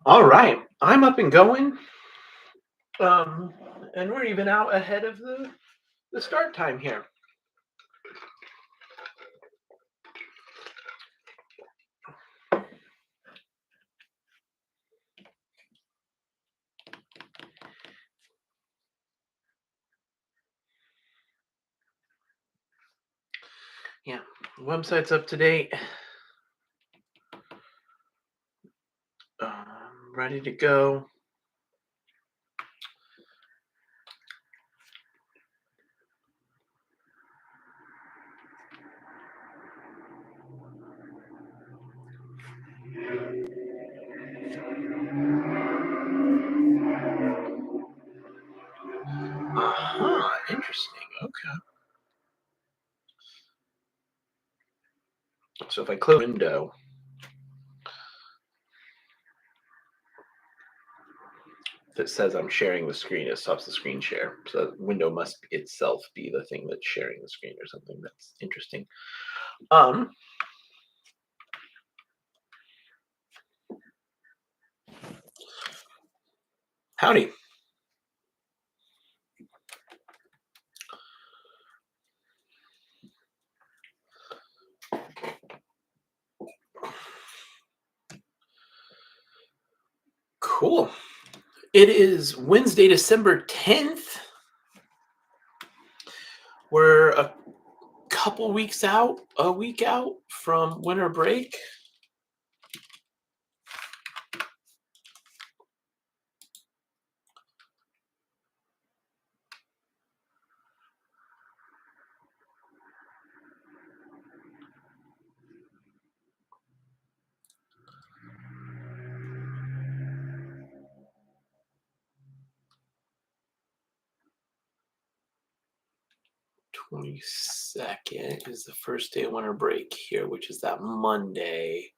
All right, I'm up and going. Um, and we're even out ahead of the start time here. Yeah, website's up to date. Ready to go. Interesting. Okay. So if I close window, that says I'm sharing the screen, it stops the screen share. So that window must itself be the thing that's sharing the screen or something. That's interesting. Um, Howdy. Cool. It is Wednesday, December 10th. We're a couple weeks out, a week out from winter break. "22nd is the first day of winter break here, which is that Monday,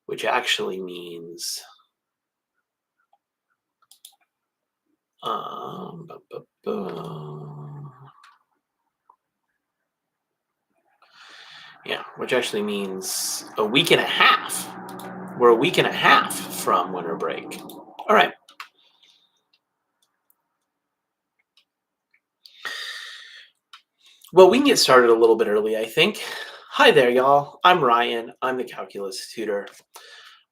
which actually means bu- bu- bu- yeah, which actually means a week and a half. We're a week and a half from winter break. All right. Well, we can get started a little bit early, I think. Hi there, y'all. I'm Ryan. I'm the calculus tutor.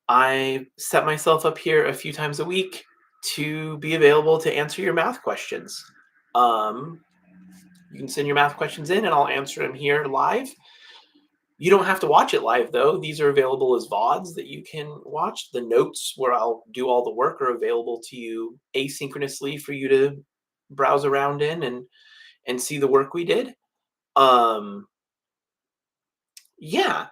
I set myself up here a few times a week to be available to answer your math questions. Um, you can send your math questions in and I'll answer them here live. You don't have to watch it live though. These are available as VODs that you can watch. The notes where I'll do all the work are available to you asynchronously for you to browse around in and see the work we did. Um, yeah.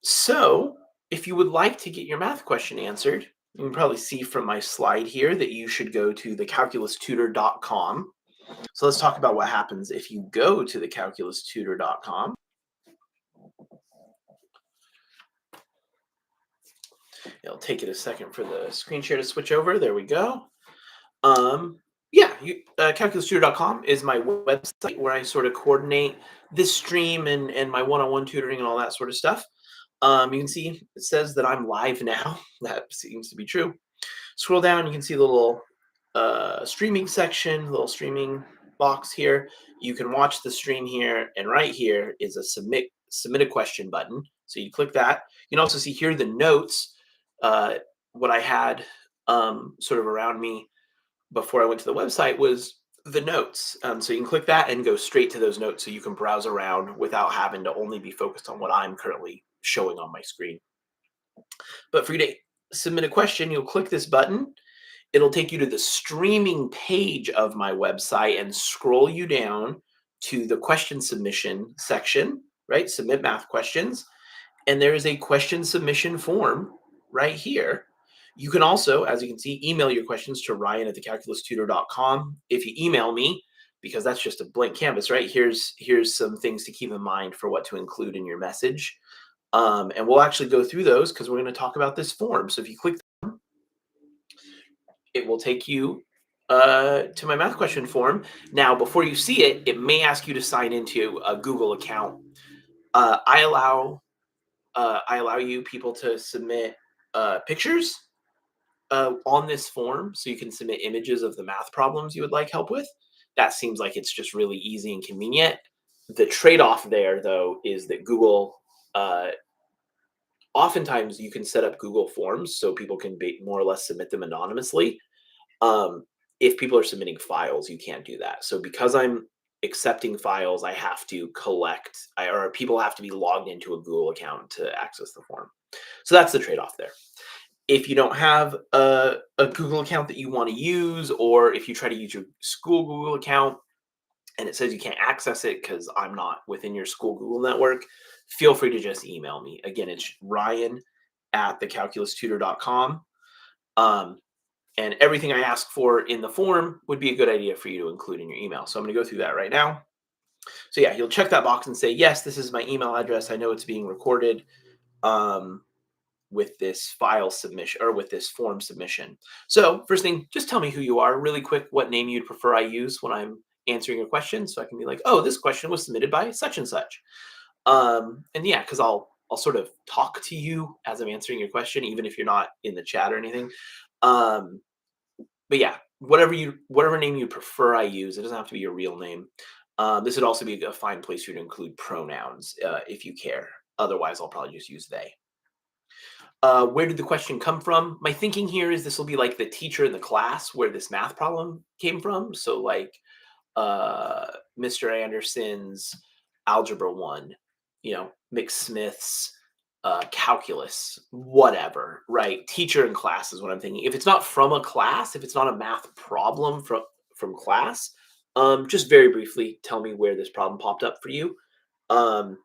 So, if you would like to get your math question answered, you can probably see from my slide here that you should go to thecalculustutor.com. So let's talk about what happens if you go to thecalculustutor.com. It'll take it a second for the screen share to switch over. There we go. Calculustutor.com is my website where I sort of coordinate this stream and my one-on-one tutoring and all that sort of stuff. You can see it says that I'm live now. That seems to be true. Scroll down, you can see the little streaming section, little streaming box here. You can watch the stream here, and right here is a submit a question button. So you click that. You can also see here the notes, what I had sort of around me before I went to the website was the notes. So you can click that and go straight to those notes so you can browse around without having to only be focused on what I'm currently showing on my screen. But for you to submit a question, you'll click this button. It'll take you to the streaming page of my website and scroll you down to the question submission section, right? Submit math questions. And there is a question submission form right here. You can also, as you can see, email your questions to Ryan at thecalculustutor.com. If you email me, because that's just a blank canvas, right? Here's some things to keep in mind for what to include in your message. And we'll actually go through those because we're going to talk about this form. So if you click, it will take you to my math question form. Now, before you see it, it may ask you to sign into a Google account. I allow you people to submit pictures on this form, so you can submit images of the math problems you would like help with. That seems like it's just really easy and convenient. The trade-off there, though, is that Google, uh, oftentimes you can set up Google Forms so people can be more or less submit them anonymously. Um, if people are submitting files, you can't do that. So because I'm accepting files, I have to or people have to be logged into a Google account to access the form. So that's the trade-off there. If you don't have a Google account that you want to use, or if you try to use your school Google account and it says you can't access it because I'm not within your school Google network, feel free to just email me. Again, it's Ryan at thecalculustutor.com. Um, and everything I ask for in the form would be a good idea for you to include in your email. So I'm going to go through that right now. So yeah, you'll check that box and say, yes, this is my email address. I know it's being recorded. With this file submission or with this form submission. So first thing, just tell me who you are really quick, what name you'd prefer I use when I'm answering a question. So I can be like, oh, this question was submitted by such and such. And yeah, because I'll sort of talk to you as I'm answering your question, even if you're not in the chat or anything. Um, but yeah, whatever name you prefer I use, it doesn't have to be your real name. This would also be a fine place for you to include pronouns if you care. Otherwise, I'll probably just use they. Where did the question come from? My thinking here is this will be like the teacher in the class where this math problem came from. So like uh, Mr. Anderson's Algebra 1, McSmith's calculus, whatever, right? Teacher in class is what I'm thinking. If it's not from a class, if it's not a math problem from class, just very briefly tell me where this problem popped up for you. Um,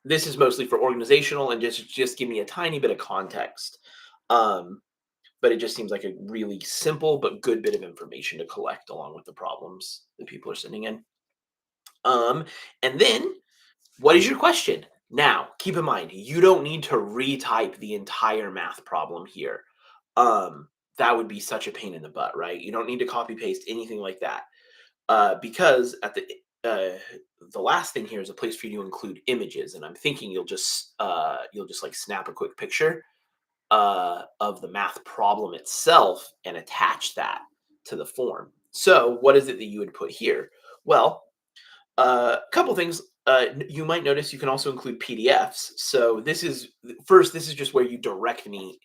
this is mostly for organizational and just give me a tiny bit of context. Um, but it just seems like a really simple but good bit of information to collect along with the problems that people are sending in. And then, what is your question? Now, keep in mind, you don't need to retype the entire math problem here. That would be such a pain in the butt, right? You don't need to copy paste anything like that. Because at the last thing here is a place for you to include images, and I'm thinking you'll just like snap a quick picture of the math problem itself and attach that to the form. So what is it that you would put here? Well, a couple things. You might notice you can also include PDFs. So this is just where you direct me.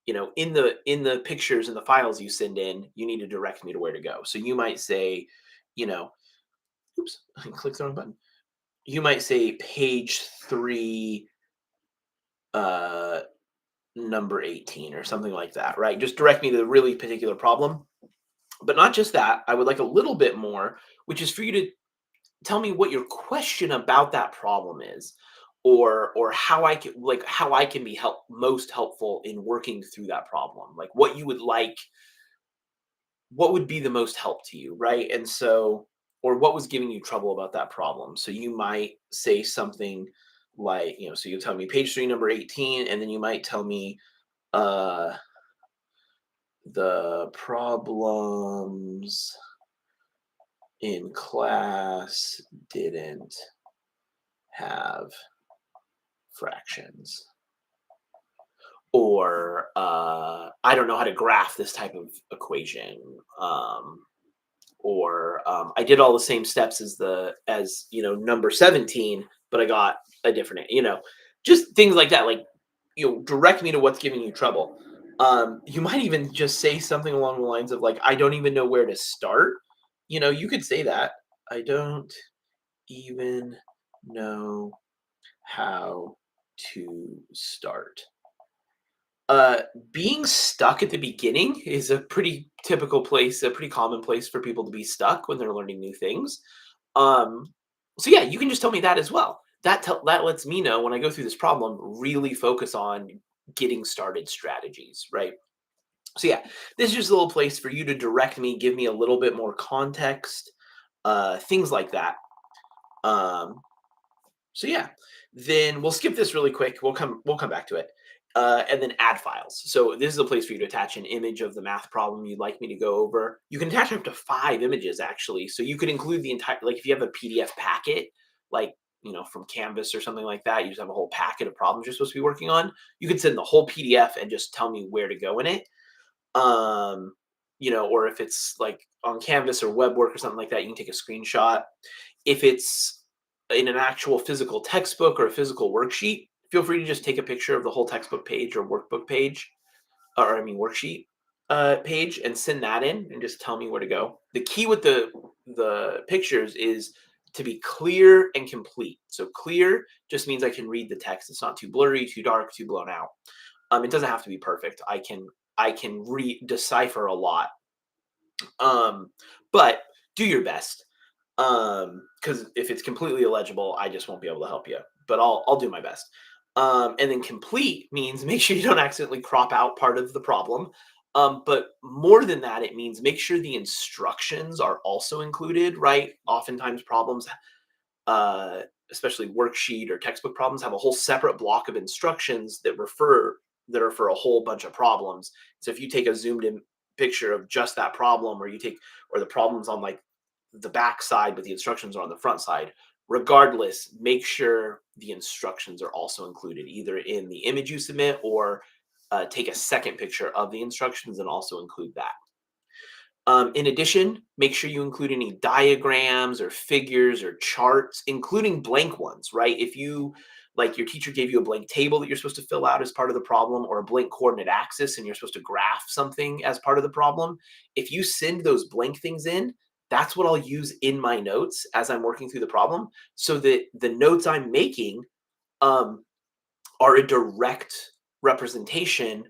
In the pictures and the files you send in, you need to direct me to where to go. So you might say, you know, oops, I clicked the wrong button. You might say page 3, uh, number 18 or something like that, right? Just direct me to the really particular problem. But not just that, I would like a little bit more, which is for you to tell me what your question about that problem is, or how I can be most helpful in working through that problem. Like what you would like, what would be the most help to you, right? And so, or what was giving you trouble about that problem. So you might say something like, so you tell me page 3, number 18, and then you might tell me uh the problems in class didn't have fractions, or I don't know how to graph this type of equation, or I did all the same steps as number 17, but I got a different, just things like that. Like, direct me to what's giving you trouble. You might even just say something along the lines of like, I don't even know where to start. You could say that. I don't even know how to start. Uh, Being stuck at the beginning is a pretty typical place, a pretty common place for people to be stuck when they're learning new things. Um, so yeah, you can just tell me that as well. That lets me know when I go through this problem, really focus on getting started strategies, right? So yeah, this is just a little place for you to direct me, give me a little bit more context, things like that. Um, so yeah, then we'll skip this really quick. We'll come back to it. And then add files. So this is a place for you to attach an image of the math problem you'd like me to go over. You can attach up to 5 images actually. So you could include the entire, like if you have a PDF packet, like from Canvas or something like that, you just have a whole packet of problems you're supposed to be working on. You could send the whole PDF and just tell me where to go in it. Um, or if it's like on Canvas or web work or something like that, you can take a screenshot. If it's in an actual physical textbook or a physical worksheet, feel free to just take a picture of the whole textbook page or workbook page, or I mean worksheet page, and send that in and just tell me where to go. The key with the pictures is to be clear and complete. So clear just means I can read the text. It's not too blurry, too dark, too blown out. It doesn't have to be perfect. I can decipher a lot. Um, but do your best. Because if it's completely illegible, I just won't be able to help you. But I'll do my best. And then complete means make sure you don't accidentally crop out part of the problem. But more than that, it means make sure the instructions are also included, right? Oftentimes problems, uh, especially worksheet or textbook problems, have a whole separate block of instructions that are for a whole bunch of problems. So if you take a zoomed in picture of just that problem, or the problems on like the back side, but the instructions are on the front side. Regardless, make sure the instructions are also included either in the image you submit, or take a second picture of the instructions and also include that. In addition, make sure you include any diagrams or figures or charts, including blank ones, right? If you, like, your teacher gave you a blank table that you're supposed to fill out as part of the problem, or a blank coordinate axis and you're supposed to graph something as part of the problem, if you send those blank things in, that's what I'll use in my notes as I'm working through the problem, so that the notes I'm making um, are a direct representation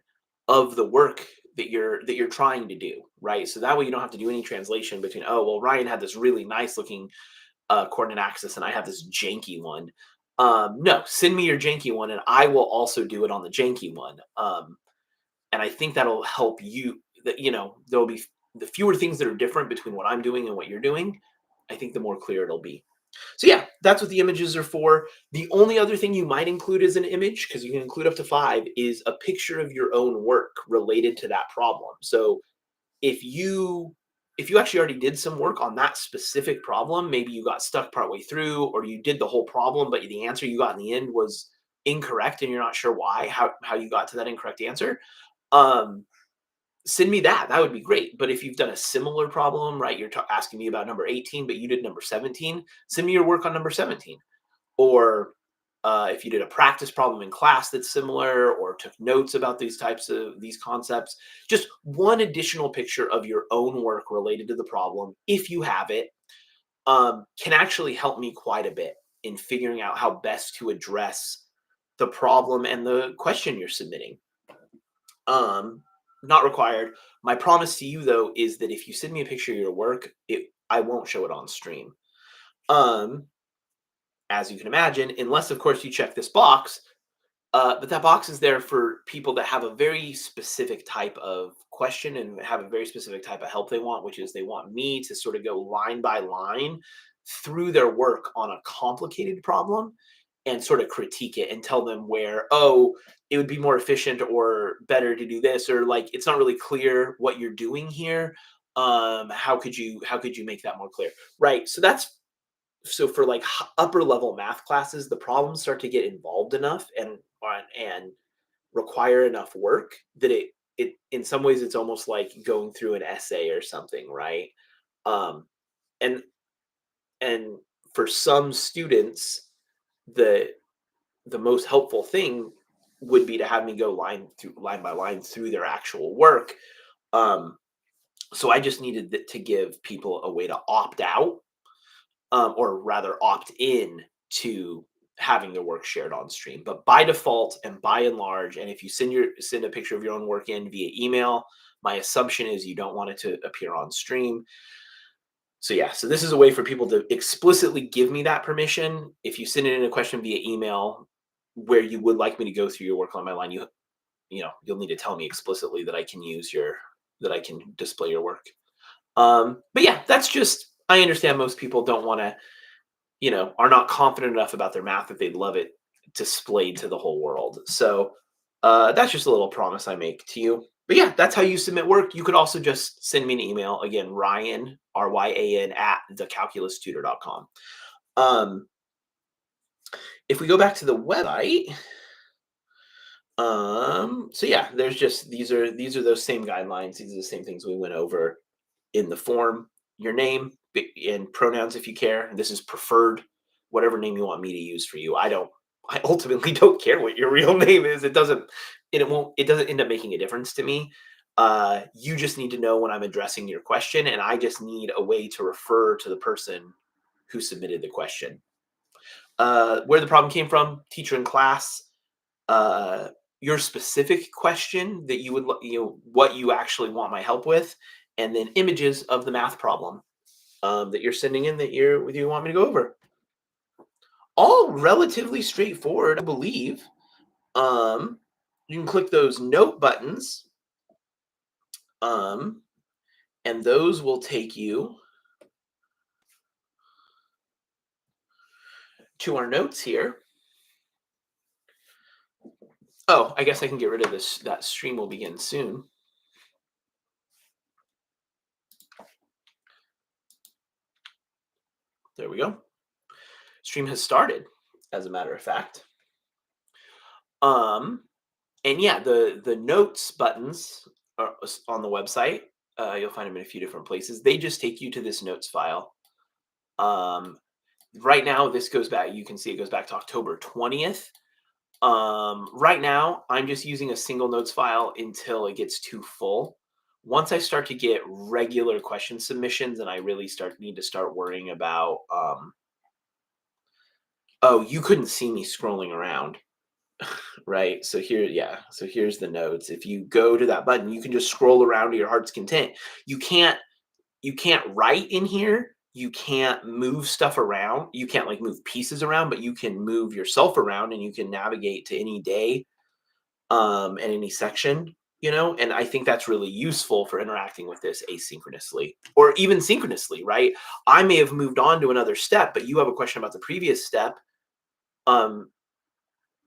of the work that you're trying to do, right? So that way you don't have to do any translation between, oh well, Ryan had this really nice looking coordinate axis and I have this janky one. No, send me your janky one and I will also do it on the janky one. And I think that'll help you. That there'll be the fewer things that are different between what I'm doing and what you're doing. I think the more clear it'll be. So yeah, that's what the images are for. The only other thing you might include as an image, because you can include up to 5, is a picture of your own work related to that problem. So if you if you actually already did some work on that specific problem, maybe you got stuck partway through, or you did the whole problem, but the answer you got in the end was incorrect, and you're not sure why, how you got to that incorrect answer. Um, Send me that. That would be great. But if you've done a similar problem, right, you're asking me about number 18, but you did number 17, send me your work on number 17. Or if you did a practice problem in class that's similar, or took notes about these concepts, just one additional picture of your own work related to the problem, if you have it, can actually help me quite a bit in figuring out how best to address the problem and the question you're submitting. Um, Not required. My promise to you though is that if you send me a picture of your work, I won't show it on stream. Um, as you can imagine, unless of course you check this box. But that box is there for people that have a very specific type of question and have a very specific type of help they want, which is they want me to sort of go line by line through their work on a complicated problem and sort of critique it and tell them where, oh, it would be more efficient or better to do this, or like it's not really clear what you're doing here. How could you make that more clear? Right. So for like upper level math classes, the problems start to get involved enough and require enough work that it in some ways it's almost like going through an essay or something, right? Um, and and for some students, the the most helpful thing would be to have me go line by line through their actual work. Um, so I just needed to give people a way to opt out, or rather opt in to having their work shared on stream. But by default and by and large, and if you send a picture of your own work in via email, my assumption is you don't want it to appear on stream. So yeah, so this is a way for people to explicitly give me that permission. If you send it in a question via email where you would like me to go through your work on my line, you'll need to tell me explicitly that I can display your work. But yeah, that's just, I understand most people don't want to, are not confident enough about their math that they'd love it displayed to the whole world. So that's just a little promise I make to you. But yeah, that's how you submit work. You could also just send me an email. Again, Ryan, Ryan, at thecalculustutor.com. If we go back to the website, So yeah, there's just these are those same guidelines. These are the same things we went over in the form. Your name and pronouns if you care. This is preferred, whatever name you want me to use for you. I ultimately don't care what your real name is. It doesn't end up making a difference to me. You just need to know when I'm addressing your question, and I just need a way to refer to the person who submitted the question. Where the problem came from, teacher in class, uh, your specific question that what you actually want my help with, and then images of the math problem that you're sending in that you want me to go over. All relatively straightforward, I believe. Um, you can click those note buttons, um, and those will take you to our notes here. Oh, I guess I can get rid of this. That stream will begin soon. There we go. Stream has started, as a matter of fact. Um, and yeah, the notes buttons are on the website. You'll find them in a few different places. They just take you to this notes file. Um, right now, this goes back. You can see it goes back to October 20th. Right now, I'm just using a single notes file until it gets too full. Once I start to get regular question submissions, and I really need to start worrying about. Oh, you couldn't see me scrolling around. Right? So here, yeah. So here's the notes. If you go to that button, you can just scroll around to your heart's content. You can't you can't write in here. You can't move stuff around. You can't like move pieces around, but you can move yourself around and you can navigate to any day and any section, and I think that's really useful for interacting with this asynchronously or even synchronously, right? I may have moved on to another step, but you have a question about the previous step. Um,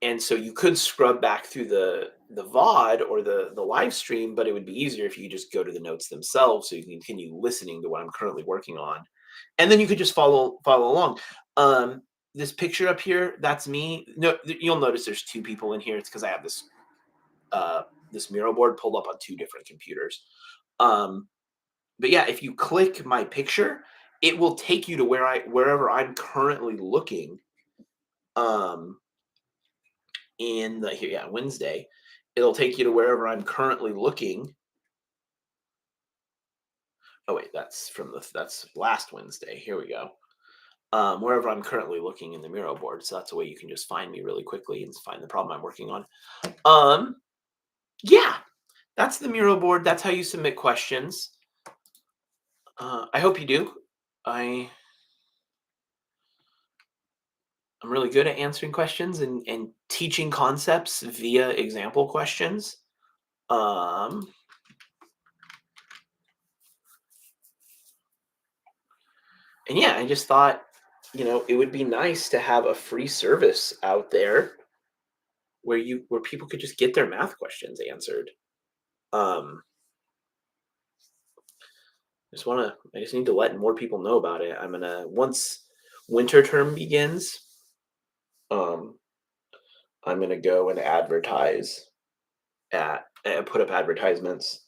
and so you could scrub back through the VOD or the live stream, but it would be easier if you just go to the notes themselves so you can continue listening to what I'm currently working on. And then you could just follow along. This picture up here, that's me. No, you'll notice there's two people in here. It's because I have uh, this Miro board pulled up on two different computers. Um, but yeah, if you click my picture, it will take you to wherever I'm currently looking. Um, in the here, yeah, Wednesday, it'll take you to wherever I'm currently looking. Oh wait, that's last Wednesday. Here we go. Wherever I'm currently looking in the Miro board, so that's a way you can just find me really quickly and find the problem I'm working on. Um, yeah, that's the Miro board. That's how you submit questions. I hope you do. I I'm really good at answering questions and teaching concepts via example questions. Um, and yeah, I just thought, it would be nice to have a free service out there where people could just get their math questions answered. Um, I just need to let more people know about it. I'm gonna once winter term begins, um, I'm gonna go and put up advertisements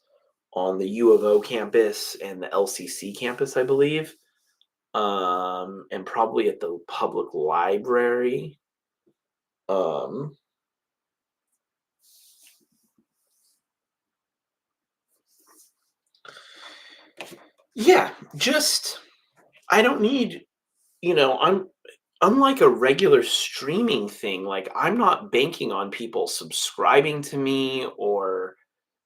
on the U of O campus and the LCC campus, I believe, and probably at the public library. Um, yeah, just I don't need, I'm unlike a regular streaming thing. Like I'm not banking on people subscribing to me or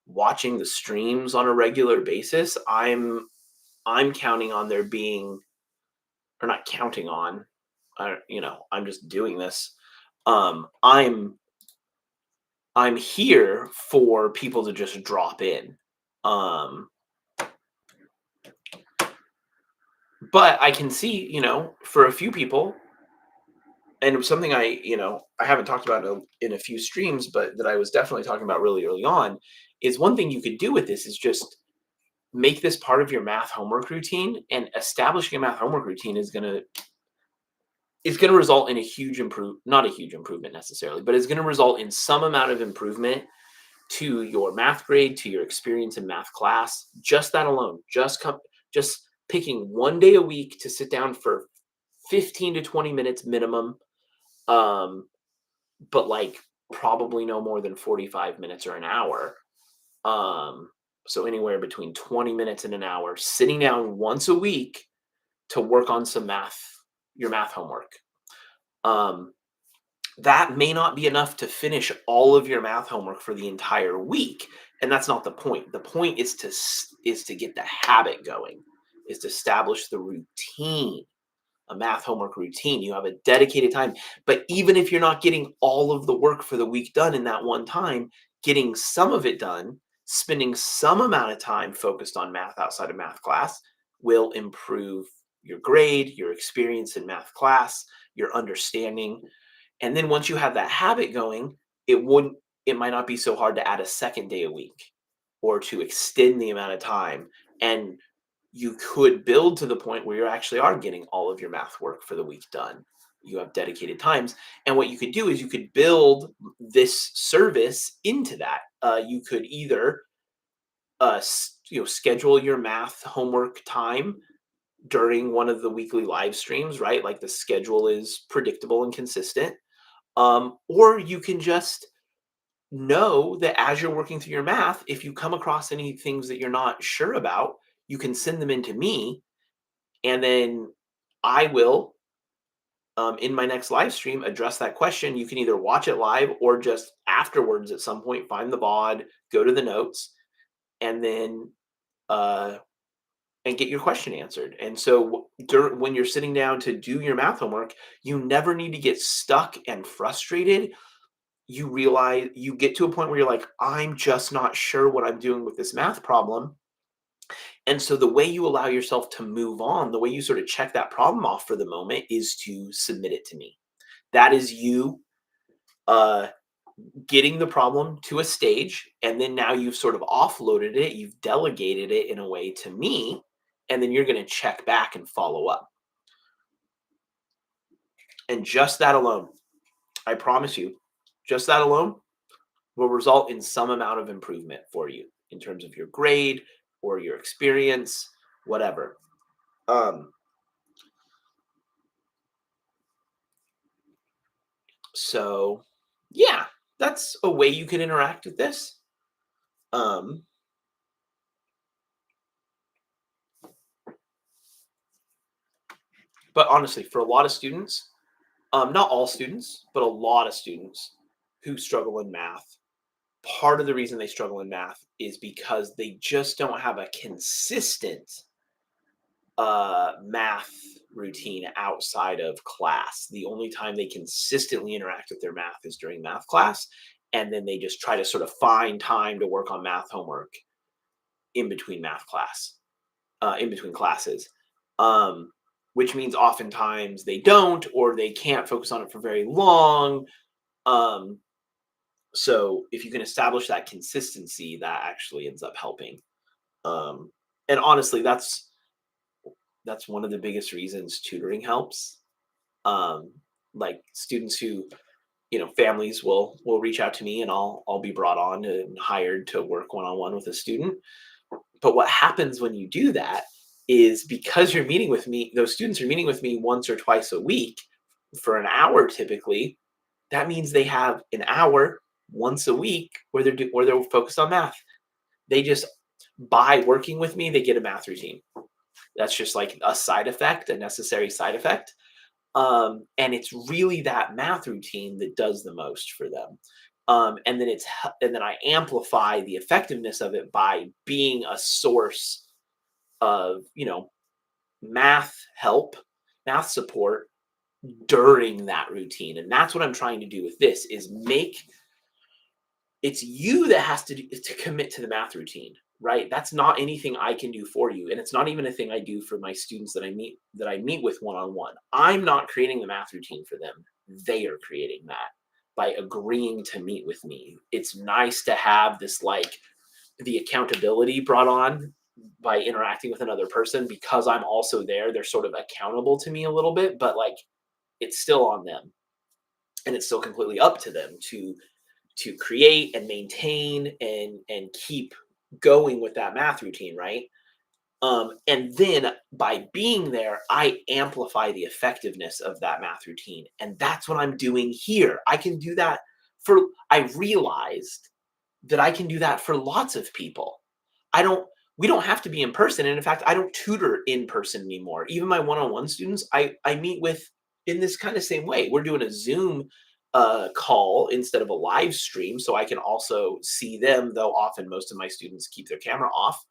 watching the streams on a regular basis. I'm counting on there being, or not counting on, I'm just doing this. Um, I'm I'm here for people to just drop in. Um, but I can see, for a few people, and something I haven't talked about in a few streams, but that I was definitely talking about really early on, is one thing you could do with this is just make this part of your math homework routine. And establishing a math homework routine is going to it's going to result in a huge not a huge improvement necessarily, but it's going to result in some amount of improvement to your math grade, to your experience in math class. Just that alone, just picking one day a week to sit down for 15 to 20 minutes minimum, um, but like probably no more than 45 minutes or an hour. Um, so anywhere between 20 minutes and an hour, sitting down once a week to work on your math homework. Um, that may not be enough to finish all of your math homework for the entire week, and that's not the point. The point is to get the habit going, is to establish the routine, a math homework routine. You have a dedicated time. But even if you're not getting all of the work for the week done in that one time, getting some of it done, spending some amount of time focused on math outside of math class will improve your grade, your experience in math class, your understanding. And then once you have that habit going, it might not be so hard to add a second day a week or to extend the amount of time. And you could build to the point where you actually are getting all of your math work for the week done. You have dedicated times. And what you could do is you could build this service into that. You could either schedule your math homework time during one of the weekly live streams, right? Like the schedule is predictable and consistent. Or you can just know that as you're working through your math, if you come across any things that you're not sure about, you can send them in to me, and then I will, in my next live stream, address that question. You can either watch it live or just afterwards at some point find the VOD, go to the notes, and then uh, and get your question answered. And so when you're sitting down to do your math homework, you never need to get stuck and frustrated. You realize you get to a point where you're like, I'm just not sure what I'm doing with this math problem. And so the way you allow yourself to move on, the way you sort of check that problem off for the moment is to submit it to me. That is you uh, getting the problem to a stage, and then now you've sort of offloaded it, you've delegated it in a way to me, and then you're going to check back and follow up. And just that alone, I promise you, just that alone will result in some amount of improvement for you in terms of your grade or your experience, whatever. Um, so yeah, that's a way you can interact with this. Um, but honestly, for a lot of students, not all students, but a lot of students who struggle in math, part of the reason they struggle in math is because they just don't have a consistent math routine outside of class. The only time they consistently interact with their math is during math class. And then they just try to sort of find time to work on math homework in between in between classes. Um, which means oftentimes they don't, or they can't focus on it for very long. Um, so if you can establish that consistency, that actually ends up helping. Um, and honestly, that's one of the biggest reasons tutoring helps. Um, like students who, families will reach out to me, and I'll be brought on and hired to work one on one with a student. But what happens when you do that is, because you're meeting with me, those students are meeting with me once or twice a week for an hour typically. That means they have an hour once a week where they're focused on math. They just, by working with me, they get a math routine. That's just like a side effect, a necessary side effect. And it's really that math routine that does the most for them. And then I amplify the effectiveness of it by being a source of, math help, math support during that routine. And that's what I'm trying to do with this, is make it's you that has to commit to the math routine, right? That's not anything I can do for you, and it's not even a thing I do for my students that I meet with one on one. I'm not creating the math routine for them. They are creating that by agreeing to meet with me. It's nice to have this, like, the accountability brought on by interacting with another person, because I'm also there. They're sort of accountable to me a little bit, but like, it's still on them, and it's still completely up to them to create and maintain and keep going with that math routine, right? And then by being there, I amplify the effectiveness of that math routine. And that's what I'm doing here. I can do that for, I realized that I can do that for lots of people. I don't, we don't have to be in person. And in fact, I don't tutor in person anymore. Even my one-on-one students, I meet with in this kind of same way. We're doing a Zoom call instead of a live stream. So I can also see them, though often most of my students keep their camera off.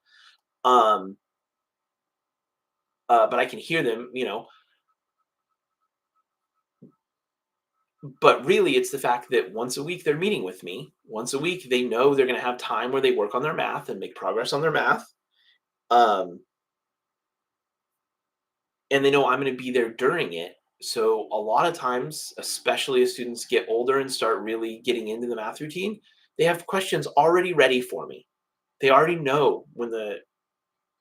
Um, but I can hear them, but really it's the fact that once a week they're meeting with me. Once a week, they know they're going to have time where they work on their math and make progress on their math. Um, and they know I'm going to be there during it. So a lot of times, especially as students get older and start really getting into the math routine, they have questions already ready for me. They already know when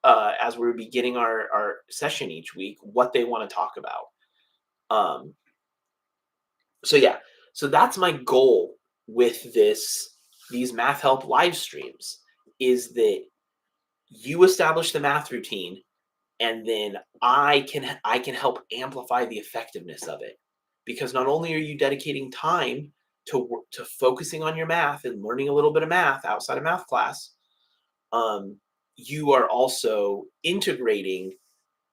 as we're beginning our session each week, what they want to talk about. Um, so yeah, so that's my goal with these math help live streams, is that you establish the math routine, and then I can help amplify the effectiveness of it, because not only are you dedicating time to focusing on your math and learning a little bit of math outside of math class, um, you are also integrating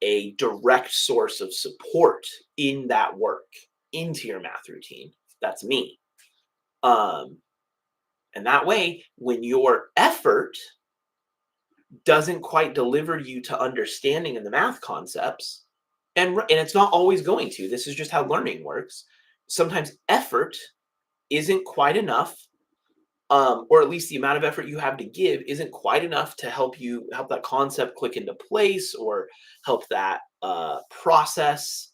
a direct source of support in that work into your math routine. That's me. Um, and that way, when your effort doesn't quite deliver you to understanding in the math concepts, and it's not always going to. This is just how learning works. Sometimes effort isn't quite enough, or at least the amount of effort you have to give isn't quite enough to help that concept click into place, or help that process,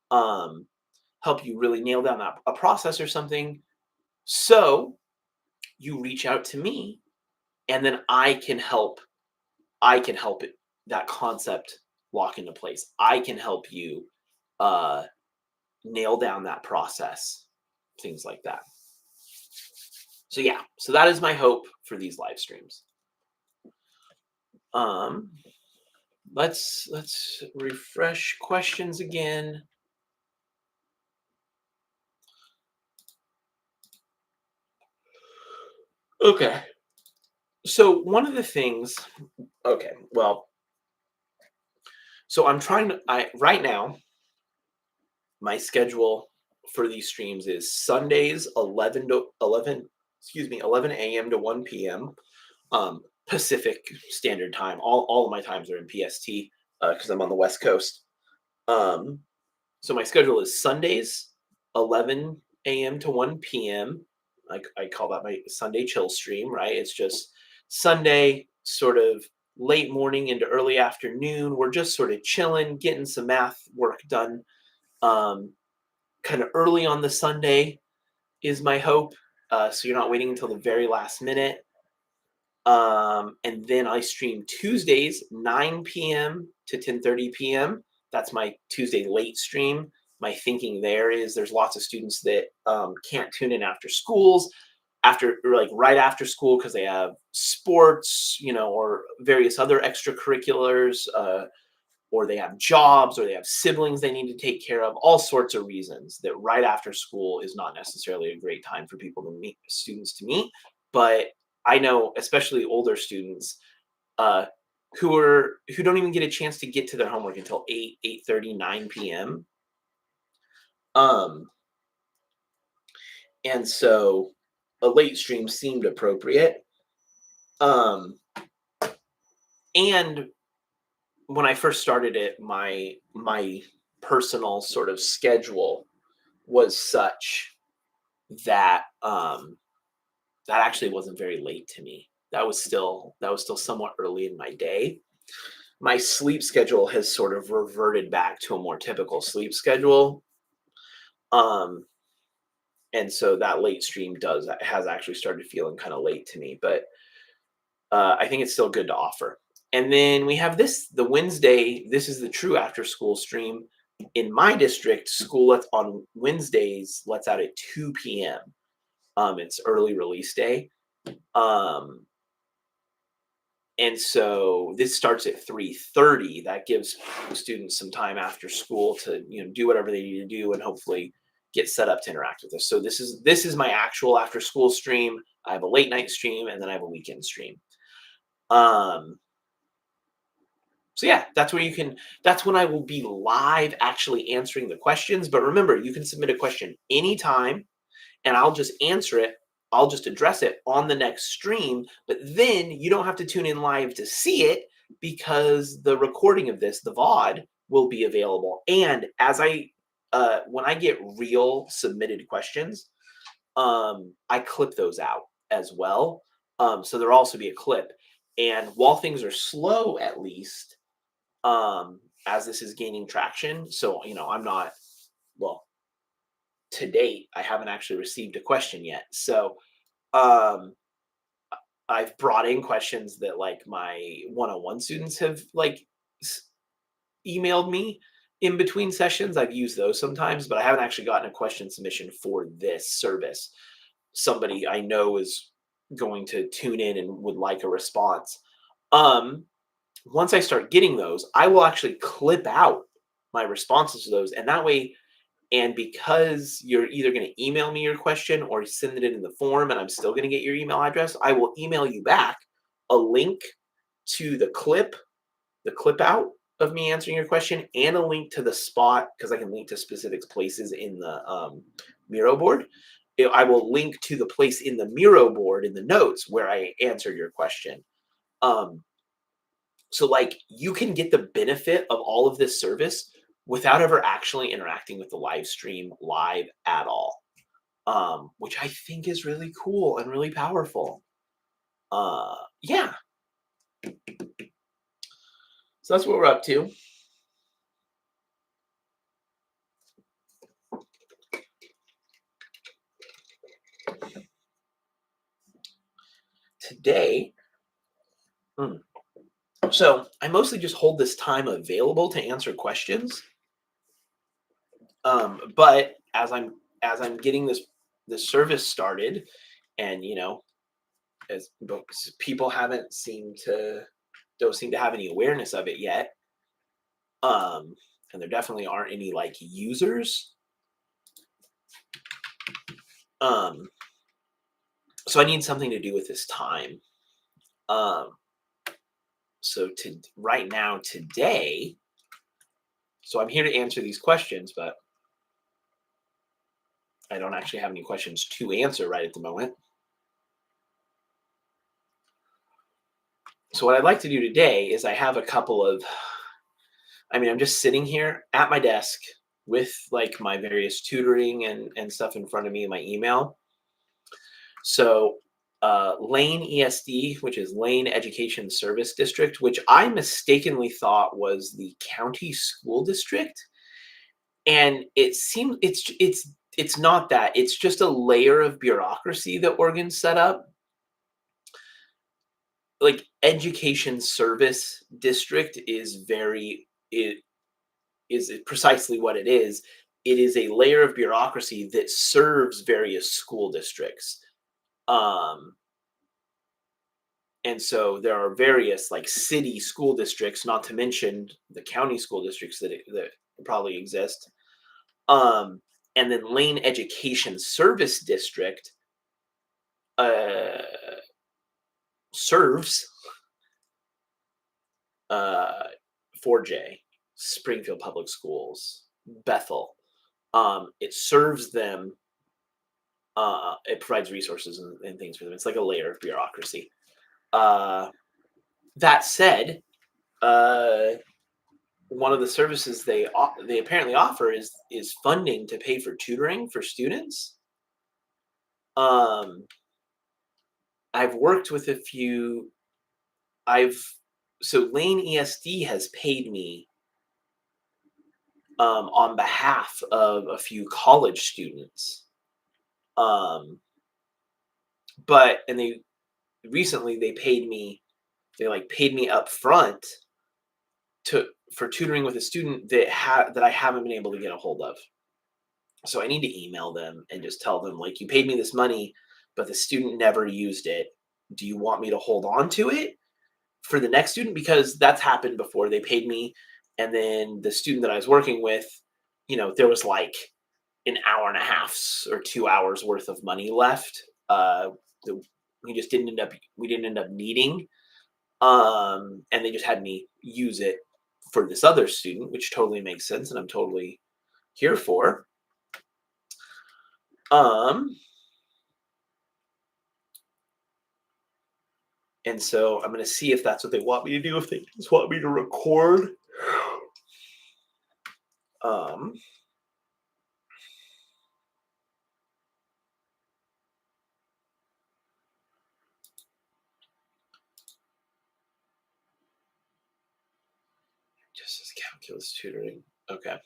um, help you really nail down a process or something. So you reach out to me, and then I can help it, that concept, lock into place. I can help you uh, nail down that process, things like that. So yeah, so that is my hope for these live streams. Um, let's refresh questions again. Okay. So one of the things, okay, well, so I'm trying to, I right now, my schedule for these streams is Sundays 11 a.m. to 1 p.m. Pacific Standard Time. All of my times are in PST because I'm on the West Coast. Um, so my schedule is Sundays 11 a.m. to 1 p.m. I call that my Sunday chill stream, right? It's just Sunday, sort of late morning into early afternoon. We're just sort of chilling, getting some math work done. Um, Kind of early on the Sunday is my hope. So you're not waiting until the very last minute. And then I stream Tuesdays, 9 p.m. to 10:30 p.m. That's my Tuesday late stream. My thinking there is there's lots of students that can't tune in after schools, after, or like right after school, because they have sports, or various other extracurriculars, or they have jobs, or they have siblings they need to take care of, all sorts of reasons that right after school is not necessarily a great time for students to meet. But I know, especially older students, uh, who don't even get a chance to get to their homework until 8:30, 9 p.m. Um, and so a late stream seemed appropriate. Um, and when I first started it, my personal sort of schedule was such that that actually wasn't very late to me. That was still somewhat early in my day. My sleep schedule has sort of reverted back to a more typical sleep schedule. Um, and so that late stream has actually started feeling kind of late to me, but I think it's still good to offer. And then we have the Wednesday. This is the true after school stream. In my district, school on Wednesdays lets out at 2 p.m. It's early release day. Um, and so this starts at 3:30. That gives students some time after school to, do whatever they need to do and hopefully get set up to interact with us. So this is my actual after school stream. I have a late night stream and then I have a weekend stream. Um, so yeah, that's when I will be live actually answering the questions. But remember, you can submit a question anytime and I'll just answer it. I'll just address it on the next stream, but then you don't have to tune in live to see it because the recording of this, the VOD, will be available. And when I get real submitted questions, I clip those out as well. So there'll also be a clip. And while things are slow, at least, as this is gaining traction, so I'm not well to date, I haven't actually received a question yet. So um, I've brought in questions that like my one-on-one students have like emailed me in between sessions. I've used those sometimes, but I haven't actually gotten a question submission for this service. Somebody I know is going to tune in and would like a response. Um, Once I start getting those, I will actually clip out my responses to those, and that way. And because you're either going to email me your question or send it in the form, and I'm still going to get your email address, I will email you back a link to the clip out of me answering your question, and a link to the spot because I can link to specific places in the Miro board. I will link to the place in the Miro board in the notes where I answered your question. Um, so like you can get the benefit of all of this service without ever actually interacting with the live stream live at all, which I think is really cool and really powerful. Yeah, so that's what we're up to. Today, mm, so I mostly just hold this time available to answer questions. But as I'm getting this service started, and as people don't seem to have any awareness of it yet, um, and there definitely aren't any like users. Um, so I need something to do with this time. Um, so to right now today, so I'm here to answer these questions, but I don't actually have any questions to answer right at the moment. So what I'd like to do today is I have a couple of, I'm just sitting here at my desk with like my various tutoring and stuff in front of me in my email. So Lane ESD, which is Lane Education Service District, which I mistakenly thought was the county school district, and it seems it's not that. It's just a layer of bureaucracy that Oregon set up. Like Education Service District it is precisely what it is. It is a layer of bureaucracy that serves various school districts. Um, and so there are various like city school districts, not to mention the county school districts that probably exist. Um, and then Lane Education Service District uh, serves 4J, Springfield Public Schools, Bethel. It serves them. It provides resources and things for them. It's like a layer of bureaucracy. Uh, that said, uh, one of the services they apparently offer is funding to pay for tutoring for students. Um, I've worked with a few. I've so Lane ESD has paid me on behalf of a few college students. But and they recently they paid me. They like paid me up front to for tutoring with a student that I haven't been able to get a hold of. So I need to email them and just tell them, like, you paid me this money, but the student never used it. Do you want me to hold on to it for the next student? Because that's happened before. They paid me, and then the student that I was working with, there was like an hour and a half's or 2 hours worth of money left. That we just didn't end up we didn't end up needing. And they just had me use it for this other student, which totally makes sense, and I'm totally here for. Um, and so I'm gonna see if that's what they want me to do, if they just want me to record. Um, just as calculus tutoring. Okay.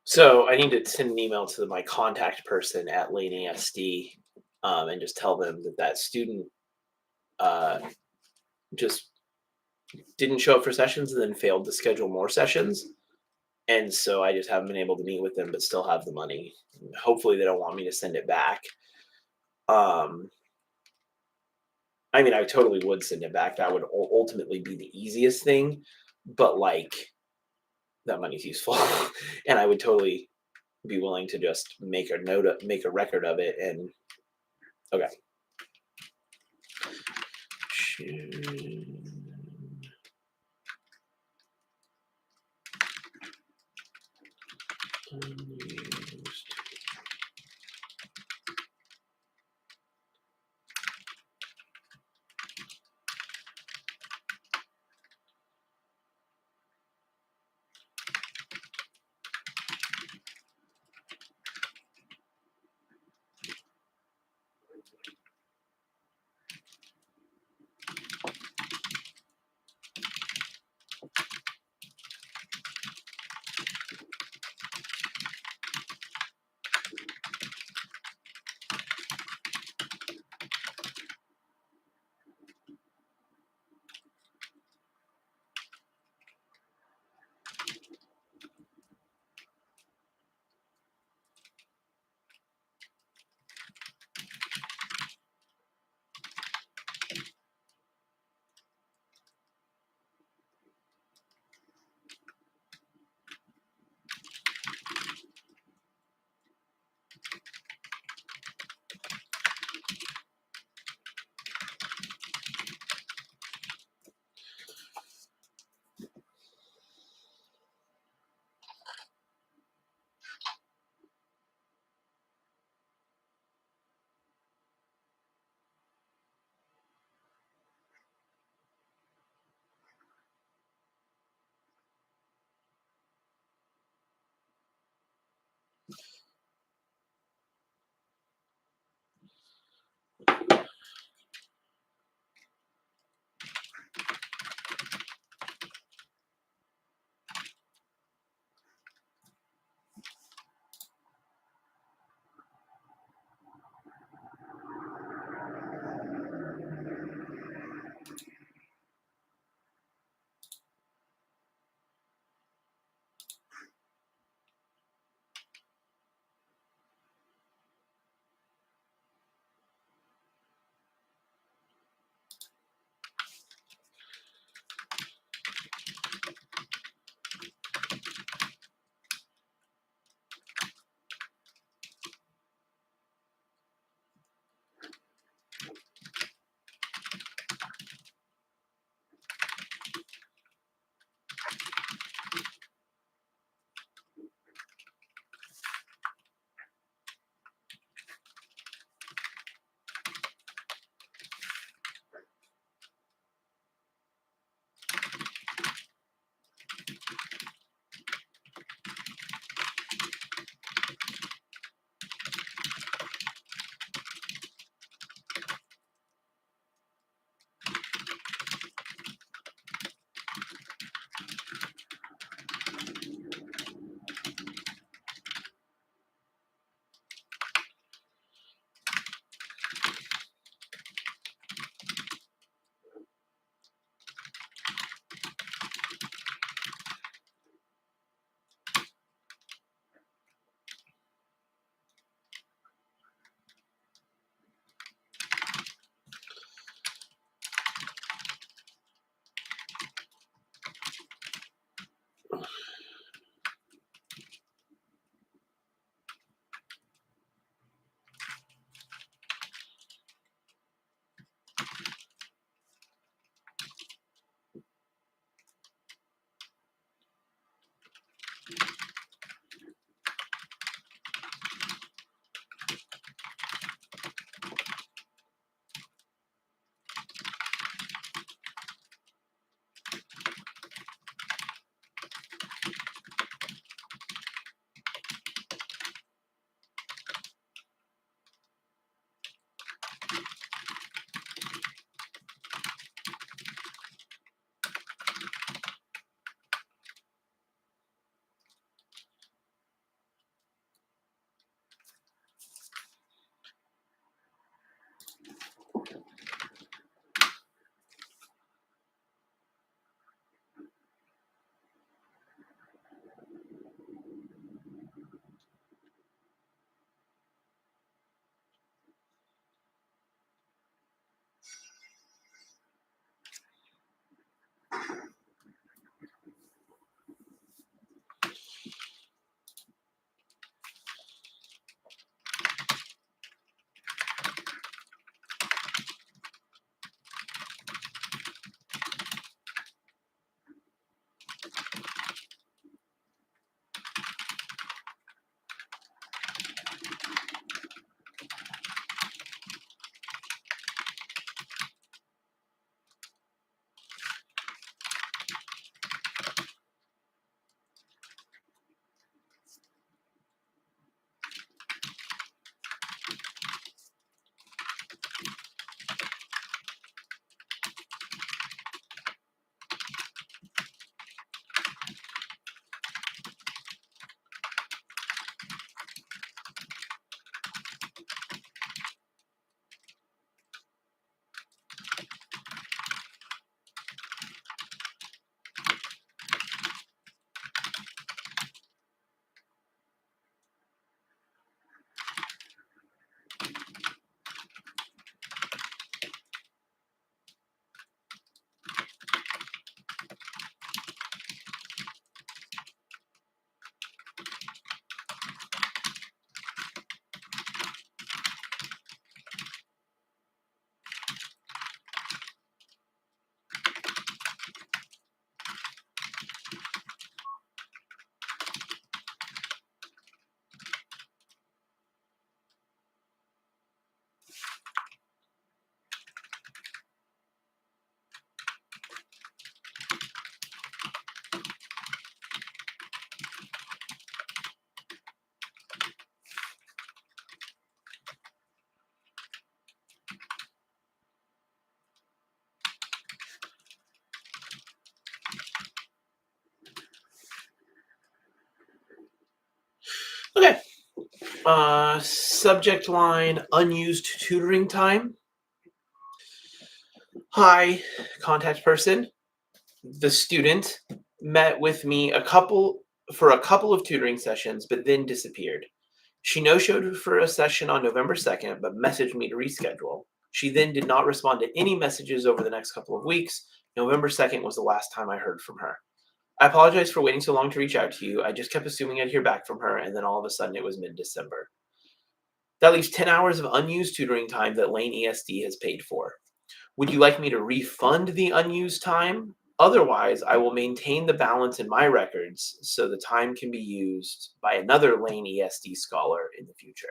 So I need to send an email to my contact person at Lane ASD, and just tell them that that student uh, just didn't show up for sessions and then failed to schedule more sessions. And so I just haven't been able to meet with them, but still have the money. Hopefully, they don't want me to send it back. Um, I mean, I totally would send it back. That would ultimately be the easiest thing, but like that money's useful, and I would totally be willing to just make a record of it. And okay. Unused. Subject line unused tutoring time. Hi, contact person. The student met with me a couple of tutoring sessions, but then disappeared. She no-showed for a session on November 2nd, but messaged me to reschedule. She then did not respond to any messages over the next couple of weeks. November 2nd was the last time I heard from her. I apologize for waiting so long to reach out to you. I just kept assuming I'd hear back from her, and then all of a sudden it was mid-December. That leaves 10 hours of unused tutoring time that Lane ESD has paid for. Would you like me to refund the unused time? Otherwise, I will maintain the balance in my records so the time can be used by another Lane ESD scholar in the future.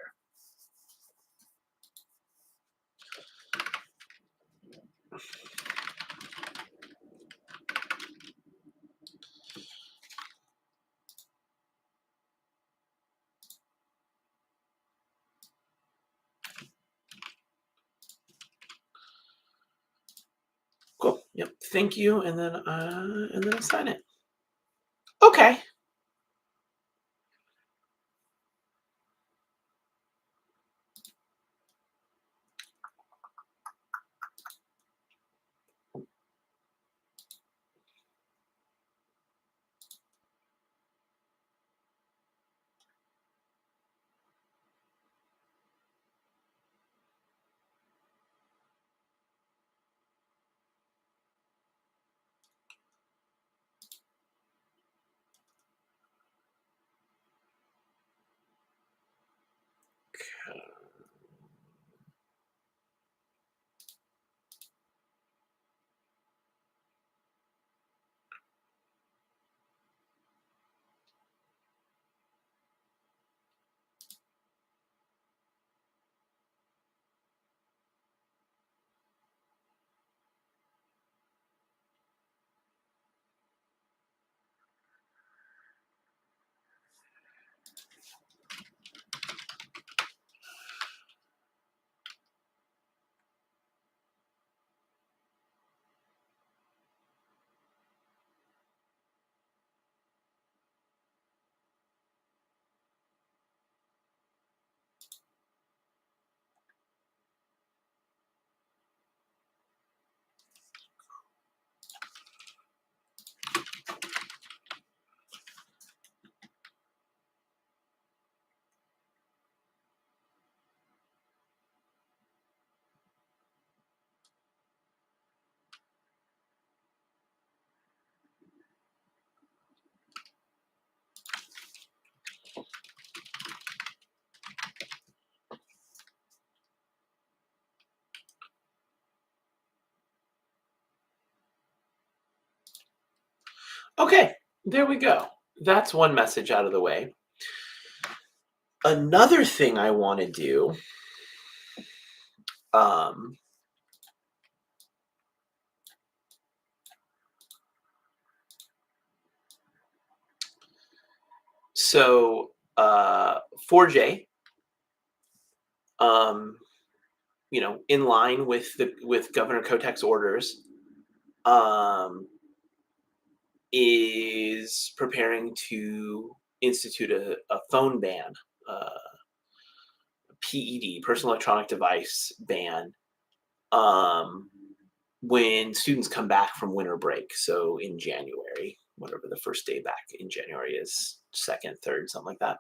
Cool. Yep. Thank you, and then I'll sign it. Okay. Okay. There we go. That's one message out of the way. Another thing I want to do, um, so 4J, um, in line with Governor Kotek's orders, um, is preparing to institute a phone ban, uh, PED, personal electronic device ban, um, when students come back from winter break. So in January, whatever the first day back in January is, second, third, something like that.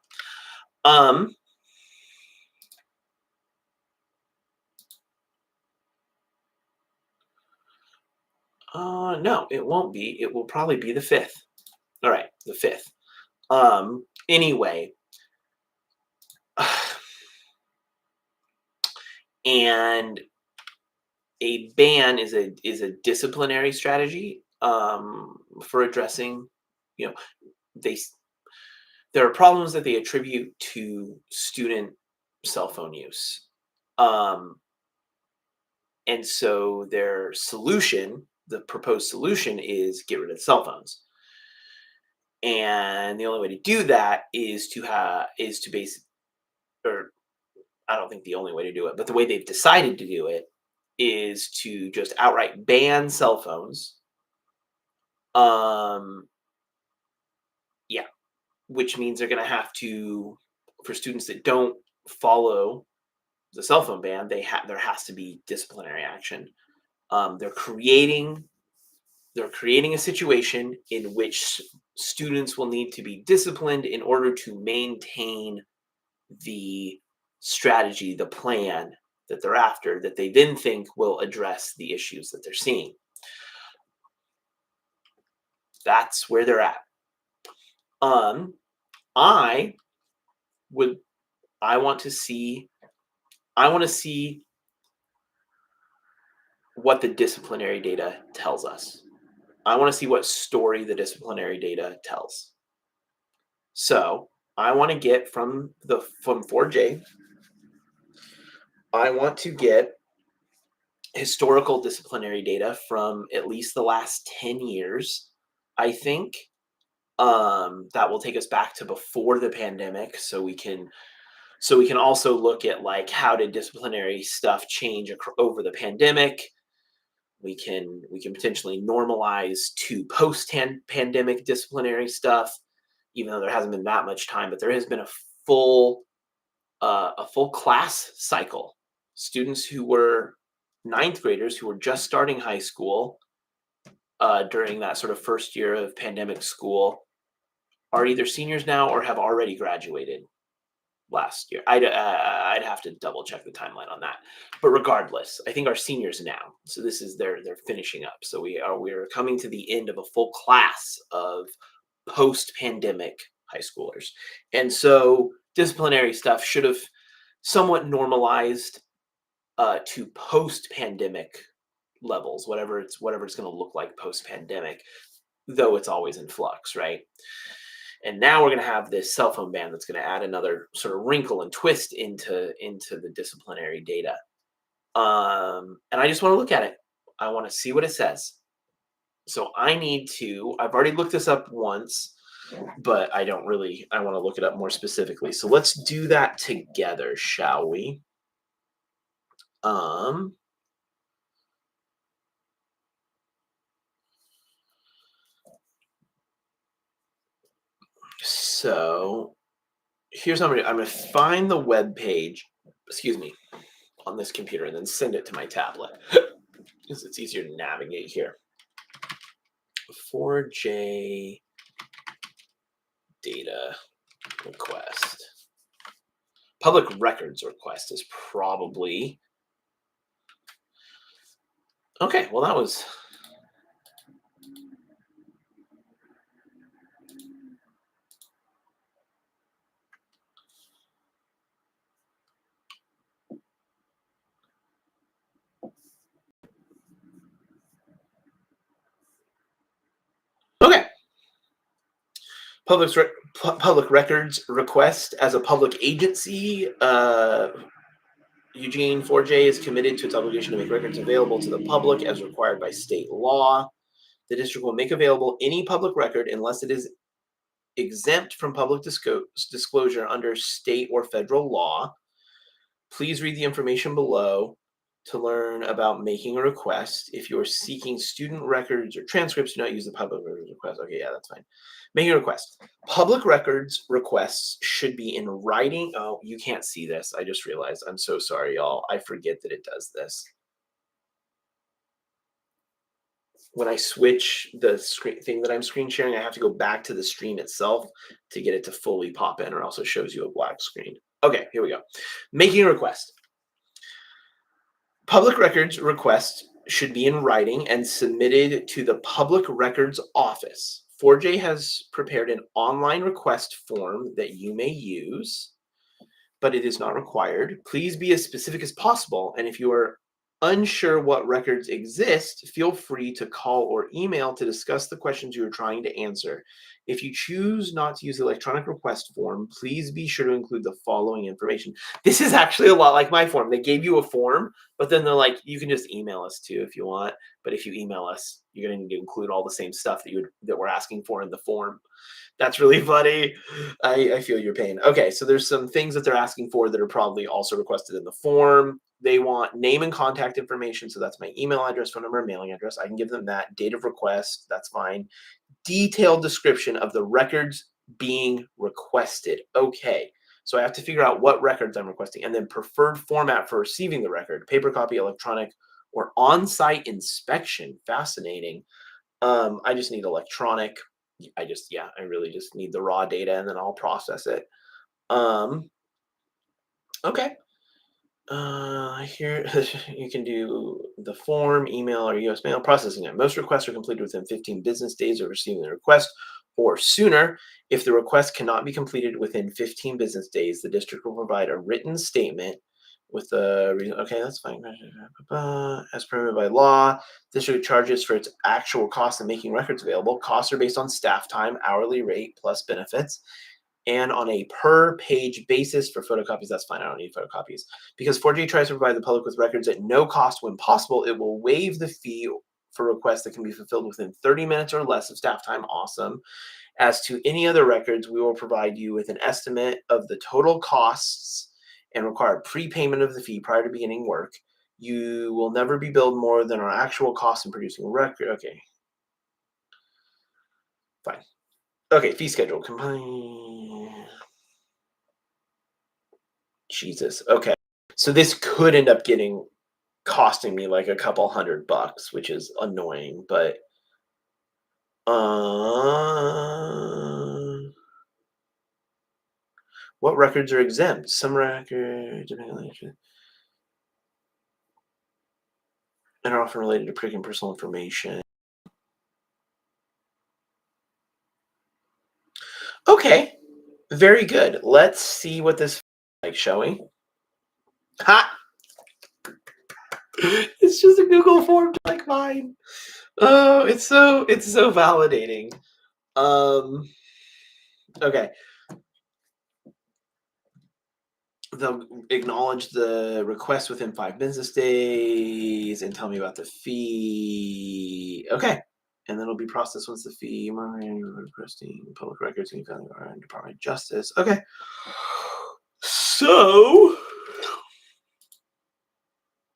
Um, no, it won't be. It will probably be the 5th. All right, the 5th. Anyway, and a ban is a disciplinary strategy for addressing, you know, they there are problems that they attribute to student cell phone use. Um, and so their solution, the proposed solution is get rid of the cell phones. And the only way to do that is to base or I don't think the only way to do it, but the way they've decided to do it is to just outright ban cell phones. Um, yeah, which means they're going to have to, for students that don't follow the cell phone ban, there has to be disciplinary action. They're creating a situation in which students will need to be disciplined in order to maintain the strategy, the plan that they're after, that they then think will address the issues that they're seeing. That's where they're at. I would, I want to see, I want to see what the disciplinary data tells us. I want to see what story the disciplinary data tells. So I want to get from 4J, I want to get historical disciplinary data from at least the last 10 years, I think. That will take us back to before the pandemic, so we can also look at like how did disciplinary stuff change over the pandemic. We can potentially normalize to post-pandemic disciplinary stuff, even though there hasn't been that much time, but there has been full a full class cycle. Students who were ninth graders who were just starting high school during that sort of first year of pandemic school are either seniors now or have already graduated last year. I'd have to double check the timeline on that, but regardless, I think our seniors now. So this is they're finishing up. So we're coming to the end of a full class of post-pandemic high schoolers, and so disciplinary stuff should have somewhat normalized to post-pandemic levels, whatever it's going to look like post-pandemic, though it's always in flux, right? And now we're going to have this cell phone ban that's going to add another sort of wrinkle and twist into the disciplinary data. And I just want to look at it. I want to see what it says. So I've already looked this up once, but I want to look it up more specifically. So let's do that together, shall we? So here's how I'm going to find the web page, on this computer and then send it to my tablet because it's easier to navigate here. 4J data request. Public records request is probably okay. Well, that was okay. Public records request as a public agency. Eugene 4J is committed to its obligation to make records available to the public as required by state law. The district will make available any public record unless it is exempt from public disclosure under state or federal law. Please read the information below to learn about making a request. If you're seeking student records or transcripts, do not use the public records request. Okay, yeah, that's fine. Making a request. Public records requests should be in writing. Oh, you can't see this. I just realized. I'm so sorry, y'all. I forget that it does this. When I switch the screen thing that I'm screen sharing, I have to go back to the stream itself to get it to fully pop in, or else it shows you a black screen. Okay, here we go. Making a request. Public records requests should be in writing and submitted to the Public Records Office. 4J has prepared an online request form that you may use, but it is not required. Please be as specific as possible, and if you are unsure what records exist, feel free to call or email to discuss the questions you are trying to answer. If you choose not to use the electronic request form, please be sure to include the following information. This is actually a lot like my form. They gave you a form, but then they're like, you can just email us too if you want. But if you email us, you're going to need to include all the same stuff that we're asking for in the form. That's really funny. I feel your pain. Okay, so there's some things that they're asking for that are probably also requested in the form. They want name and contact information. So that's my email address, phone number, mailing address. I can give them that. Date of request. That's fine. Detailed description of the records being requested. Okay. So I have to figure out what records I'm requesting, and then preferred format for receiving the record: paper copy, electronic, or on-site inspection. Fascinating. I just need electronic. I really just need the raw data, and then I'll process it. Um, okay. Here you can do the form, email, or US mail processing it. Most requests are completed within 15 business days of receiving the request or sooner. If the request cannot be completed within 15 business days, the district will provide a written statement with the reason. Okay, that's fine. As permitted by law, district charges for its actual cost of making records available. Costs are based on staff time, hourly rate, plus benefits, and on a per page basis. For photocopies, that's fine. I don't need photocopies. Because 4J tries to provide the public with records at no cost when possible, it will waive the fee for requests that can be fulfilled within 30 minutes or less of staff time. Awesome. As to any other records, we will provide you with an estimate of the total costs and require prepayment of the fee prior to beginning work. You will never be billed more than our actual cost in producing a record. Okay. Fine. Okay, fee schedule. Jesus. Okay. So this could end up costing me like a couple $100, which is annoying, but what records are exempt? Some records and are often related to prick personal information. Okay, very good. Let's see what this like showing. Ha! It's just a Google form like mine. Oh, it's so validating. Okay. They'll acknowledge the request within 5 business days and tell me about the fee. Okay. And then it'll be processed once the fee requesting public records and Department of Justice. Okay. So,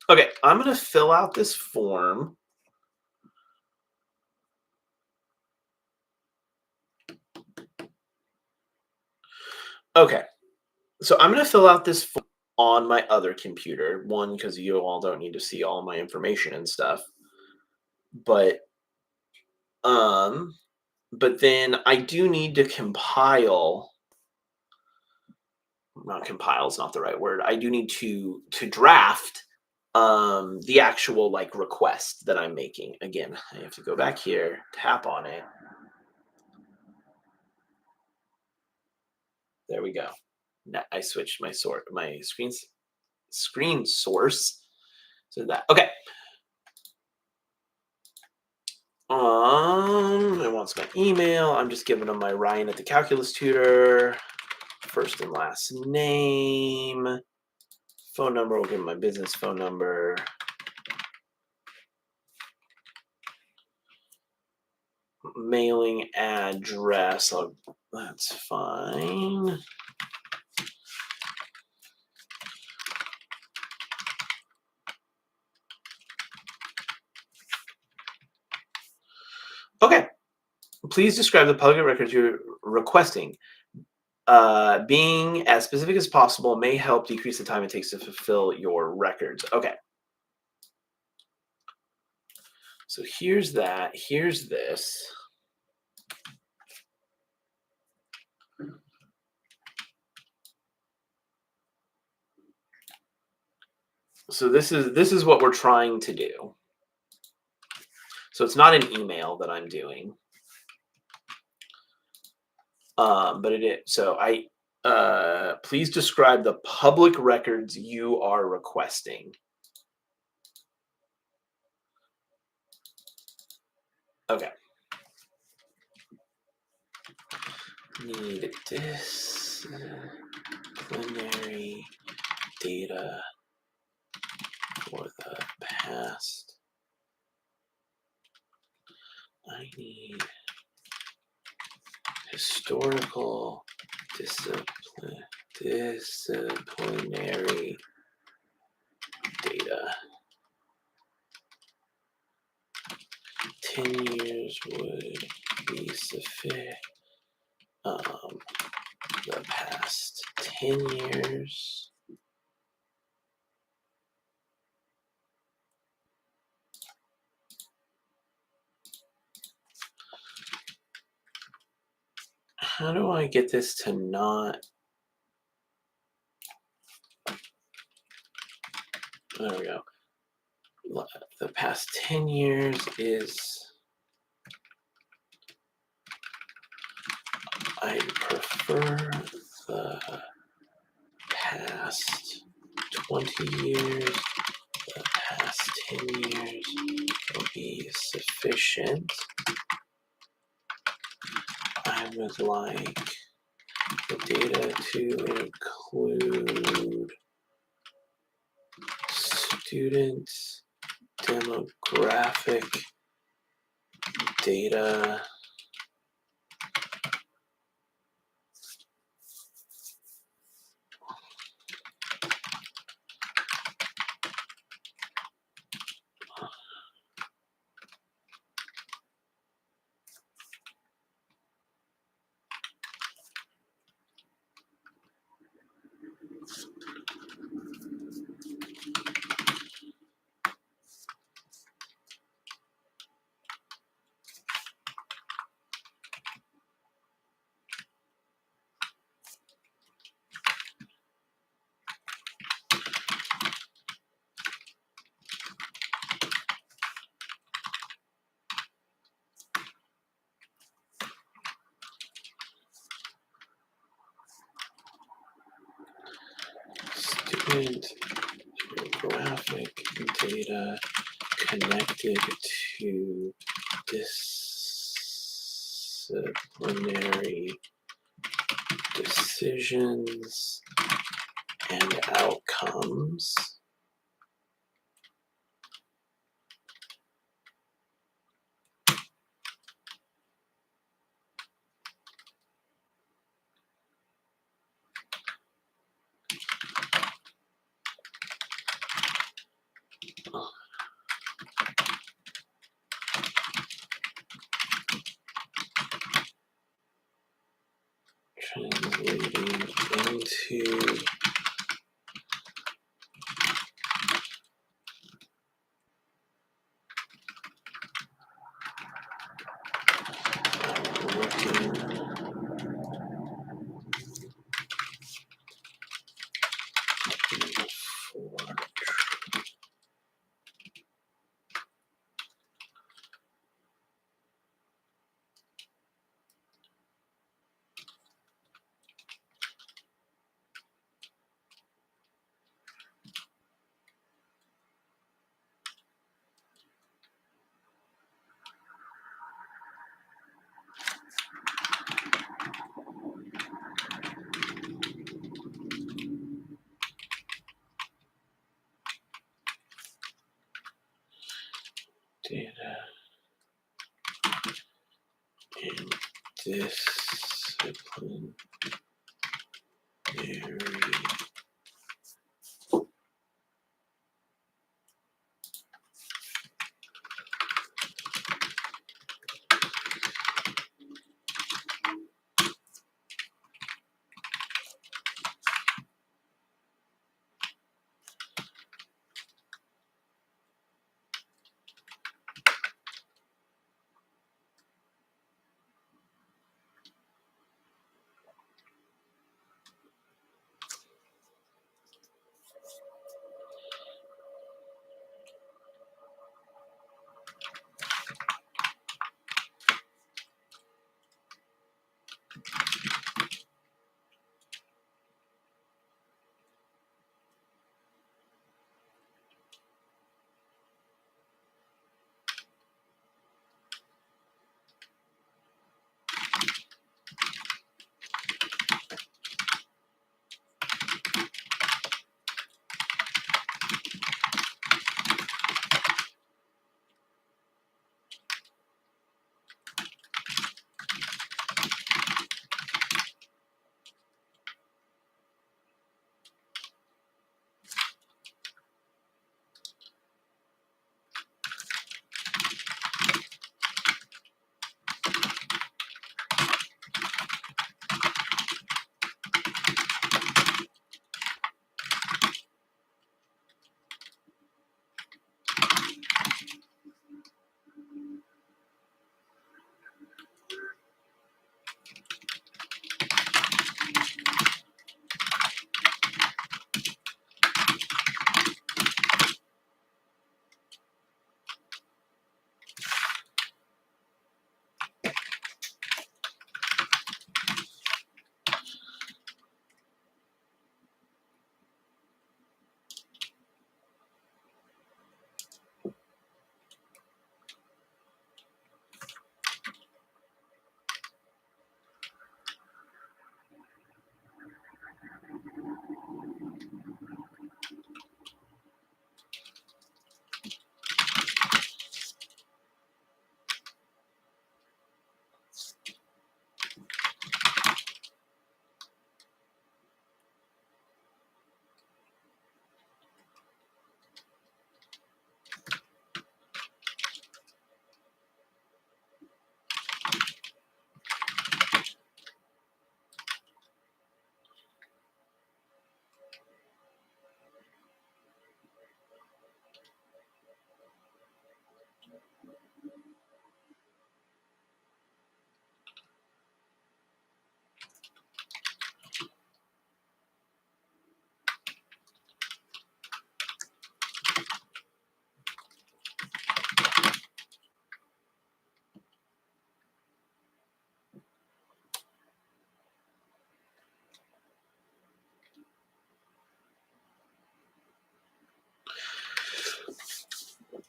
okay, I'm going to fill out this form. Okay. So I'm going to fill out this form on my other computer. One, because you all don't need to see all my information and stuff. But then I do need to compile. Not compile is not the right word. I do need to draft the actual like request that I'm making. Again, I have to go back here, tap on it. There we go. Now I switched my screen source to that. Okay. It wants my email. I'm just giving them my Ryan at the Calculus Tutor, first and last name, phone number. We'll give them my business phone number. Mailing address. That's fine. Okay. Please describe the public records you're requesting. Being as specific as possible may help decrease the time it takes to fulfill your records. Okay. So here's that. Here's this. So this is what we're trying to do. So it's not an email that I'm doing. But it is. So please describe the public records you are requesting. Okay. Need disciplinary data for the past. I need historical disciplinary data. 10 years would be sufficient. the past 10 years. How do I get this to not... There we go. The past 10 years is... I prefer the past 20 years. The past 10 years will be sufficient. I would like the data to include student demographic data, student demographic data connected to disciplinary decisions and outcomes. Translating into data and disciplinary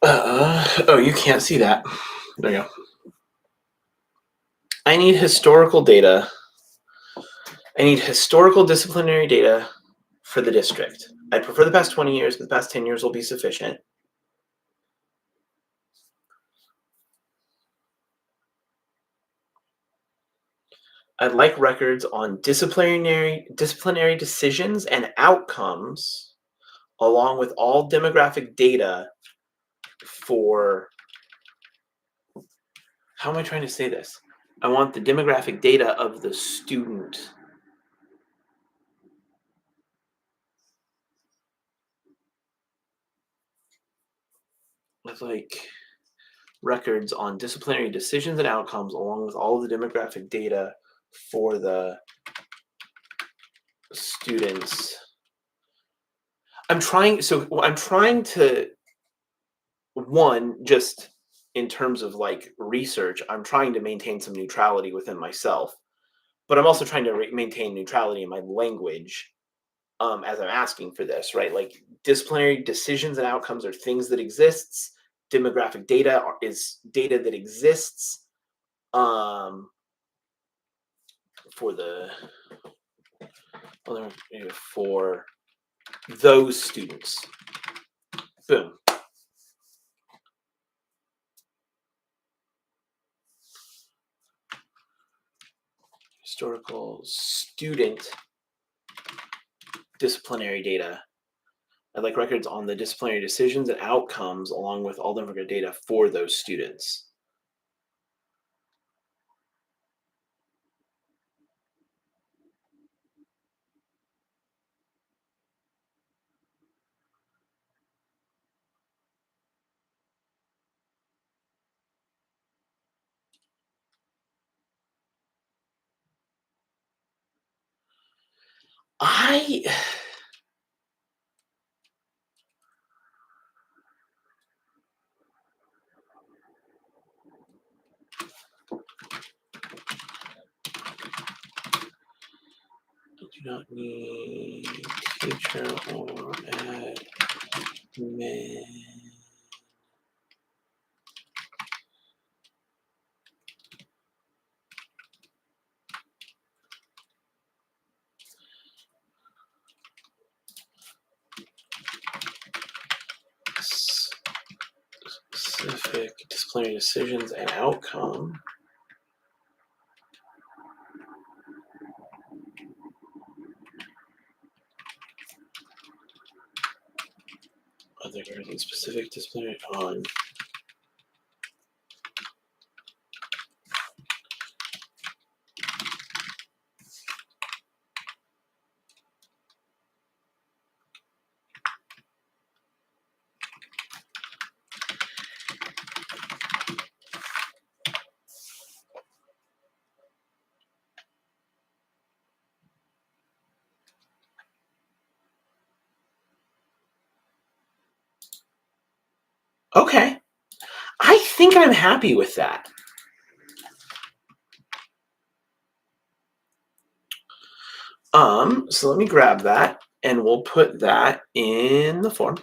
Oh, you can't see that. There you go. I need historical data. I need historical disciplinary data for the district. I'd prefer the past 20 years, but the past 10 years will be sufficient. I'd like records on disciplinary decisions and outcomes, along with all demographic data for. How am I trying to say this? I want the demographic data of the student. With like records on disciplinary decisions and outcomes, along with all of the demographic data for the students. I'm trying to one, just in terms of like research, I'm trying to maintain some neutrality within myself, but I'm also trying to maintain neutrality in my language as I'm asking for this, right? Like disciplinary decisions and outcomes are things that exists. Demographic data is data that exists um, for the for those students. Boom. Historical student disciplinary data. I'd like records on the disciplinary decisions and outcomes, along with all demographic data for those students. I do not need teacher or admin. Specific disciplinary decisions and outcome. Other specific disciplinary on. Okay. I think I'm happy with that. So let me grab that and we'll put that in the form.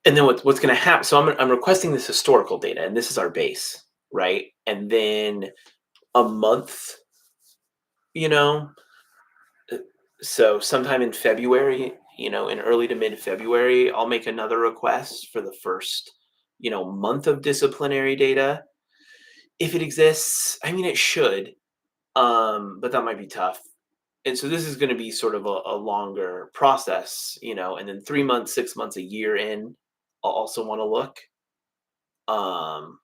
And then what's going to happen? So I'm requesting this historical data, and this is our base, right? And then a month, you know, so sometime in February, in early to mid February, I'll make another request for the first, month of disciplinary data. If it exists, I mean, it should, but that might be tough. And so this is going to be sort of a longer process, and then 3 months, 6 months, a year in, I'll also want to look. Um,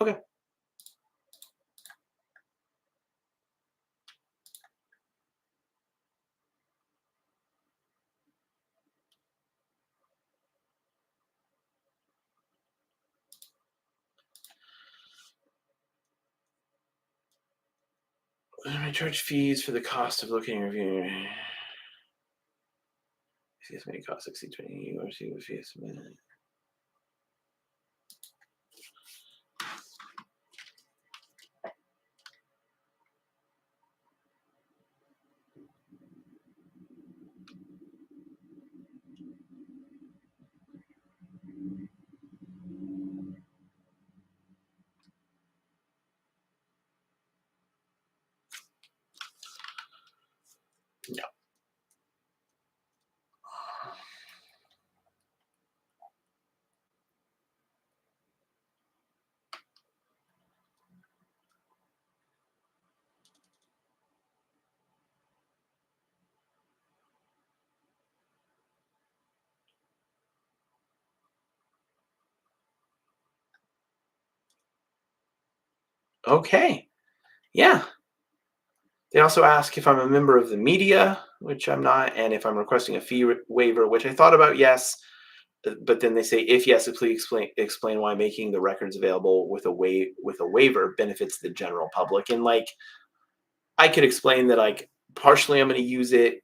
okay. I charge fees for the cost of looking and reviewing. CS may cost 60 or see with fees. No. Okay. Yeah. They also ask if I'm a member of the media, which I'm not, and if I'm requesting a fee waiver, which I thought about, yes. But then they say, if yes, please explain why making the records available with a waiver benefits the general public. And like, I could explain that like partially I'm going to use it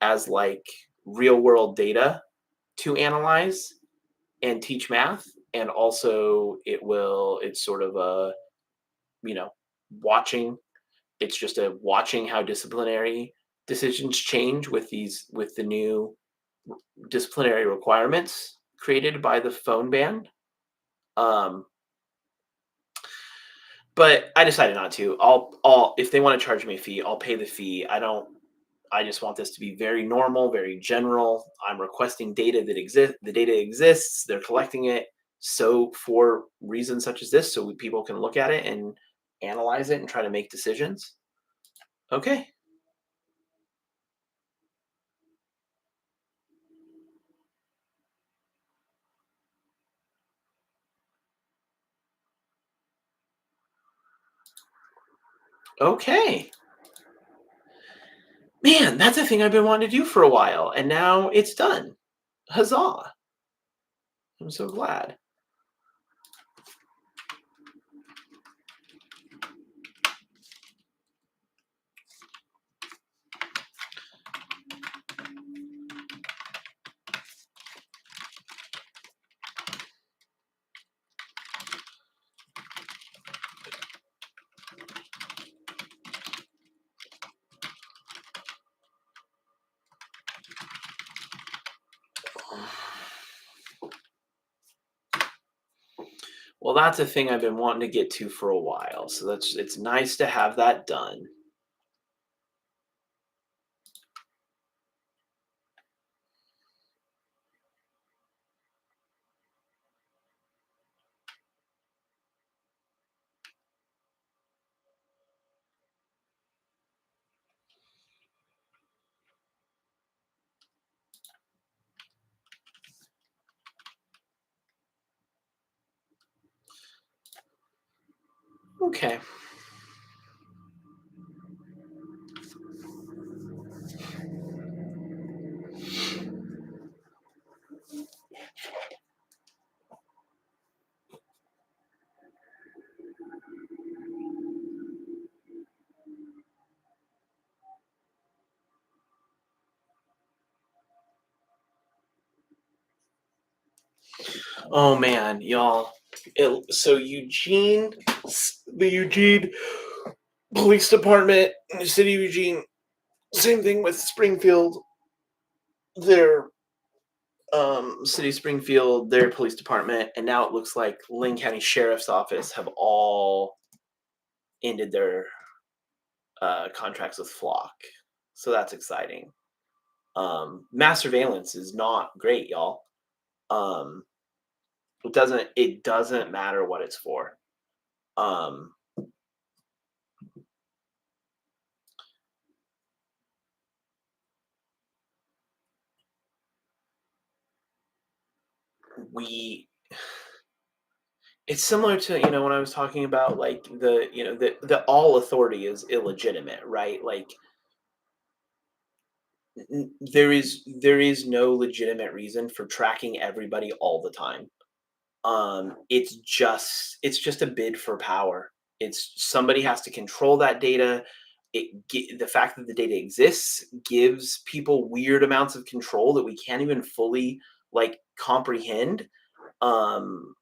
as like real world data to analyze and teach math, and also it's sort of a, you know, watching it's just a watching how disciplinary decisions change with the new disciplinary requirements created by the phone ban. Um, but I decided not to. I'll if they want to charge me a fee, I'll pay the fee. I just want this to be very normal, very general. I'm requesting data that exists. The data exists. They're collecting it. So for reasons such as this, so people can look at it and analyze it and try to make decisions. Okay. Okay. Man, that's a thing I've been wanting to do for a while, and now it's done. Huzzah. I'm so glad. Well, that's a thing I've been wanting to get to for a while, so it's nice to have that done. Okay. Oh man, y'all. So the Eugene Police Department, in the city of Eugene, same thing with Springfield. Their city of Springfield, their police department, and now it looks like Lynn County Sheriff's Office have all ended their contracts with Flock. So that's exciting. Mass surveillance is not great, y'all. Um, it doesn't matter what it's for. Um, we it's similar to, when I was talking about like the all authority is illegitimate, right? Like there is no legitimate reason for tracking everybody all the time. It's just a bid for power. It's somebody has to control that data. the fact that the data exists gives people weird amounts of control that we can't even fully like comprehend. Um,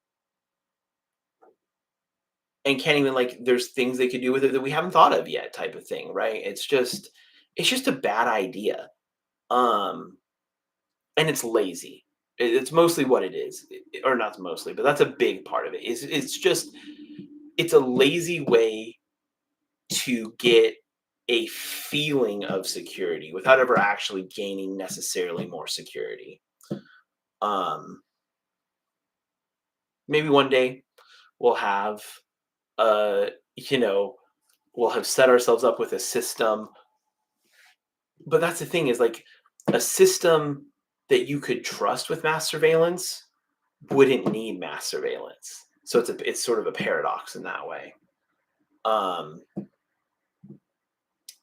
and can't even like there's things they could do with it that we haven't thought of yet, type of thing, right? It's just a bad idea. Um, and it's lazy. It's mostly what it is, or not mostly, but that's a big part of it. It's a lazy way to get a feeling of security without ever actually gaining necessarily more security. Um, Maybe one day we'll have, uh, you know, we'll have set ourselves up with a system. But that's the thing is like a system that you could trust with mass surveillance wouldn't need mass surveillance. So it's sort of a paradox in that way. Um,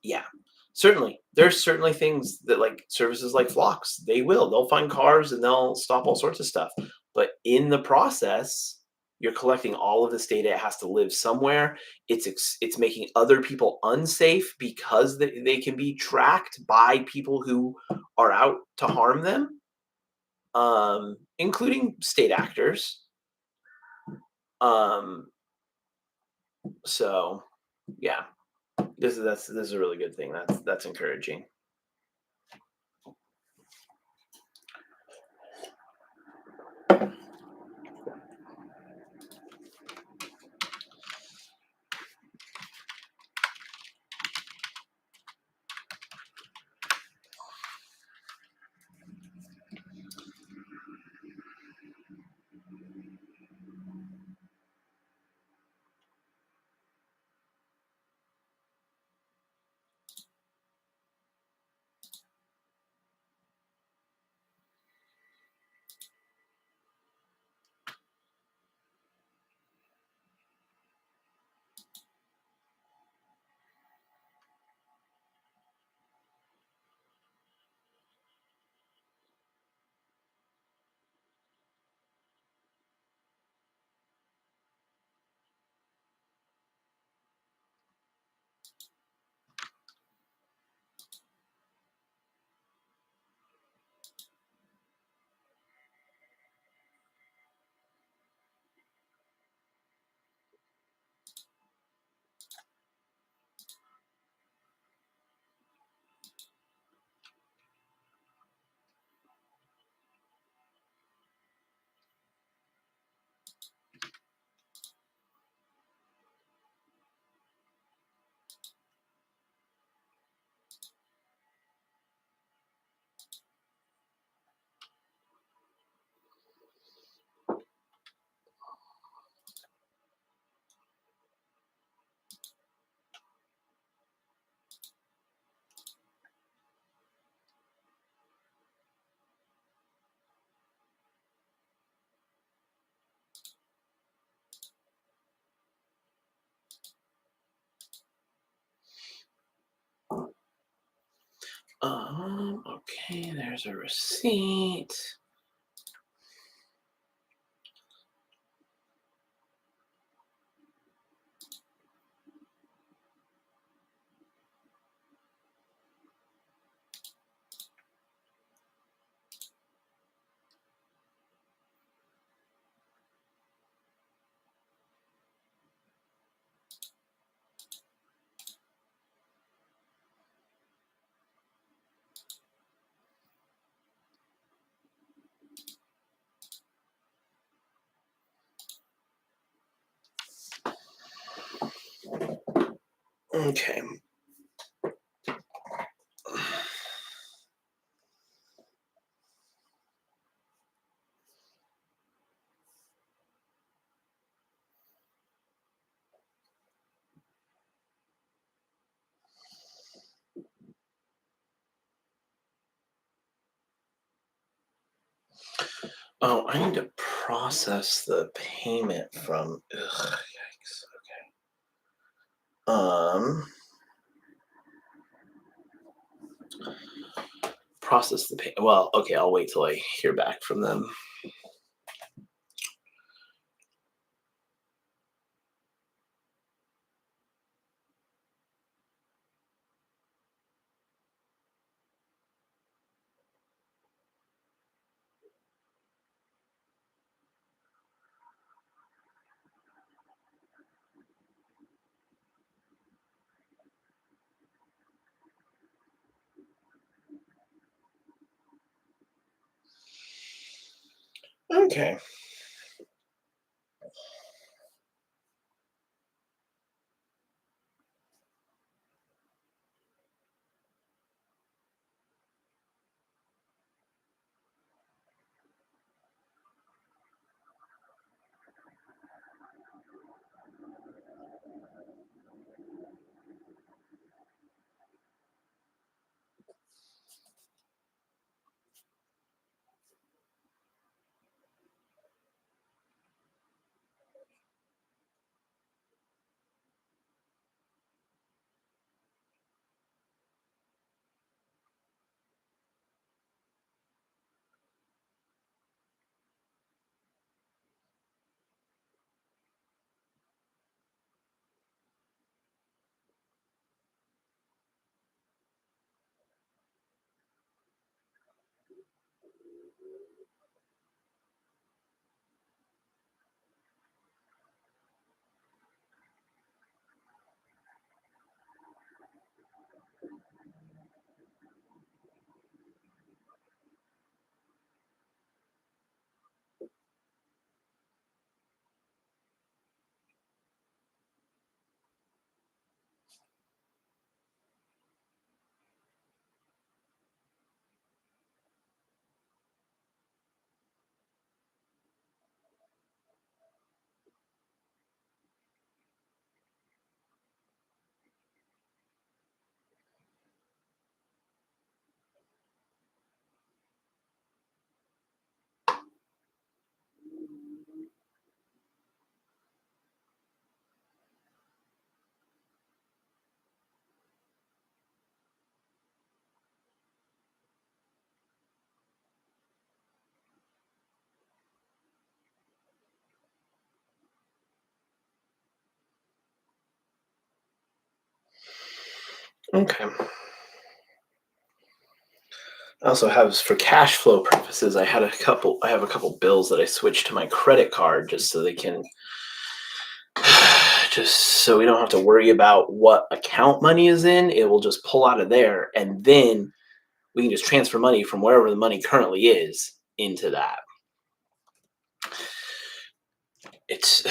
yeah, certainly. There's certainly things that like services like Flocks, they'll find cars and they'll stop all sorts of stuff. But in the process, you're collecting all of this data. It has to live somewhere. It's making other people unsafe because they can be tracked by people who are out to harm them, including state actors. Um, so yeah, this is a really good thing. That's encouraging. Okay, there's a receipt. Okay. Oh, I need to process the payment from. Ugh, yikes. Okay. Process the pay. Well, okay. I'll wait till I hear back from them. Okay. Okay. I also have for cash flow purposes, I have a couple bills that I switched to my credit card just so they can just so we don't have to worry about what account money is in. It will just pull out of there and then we can just transfer money from wherever the money currently is into that. It's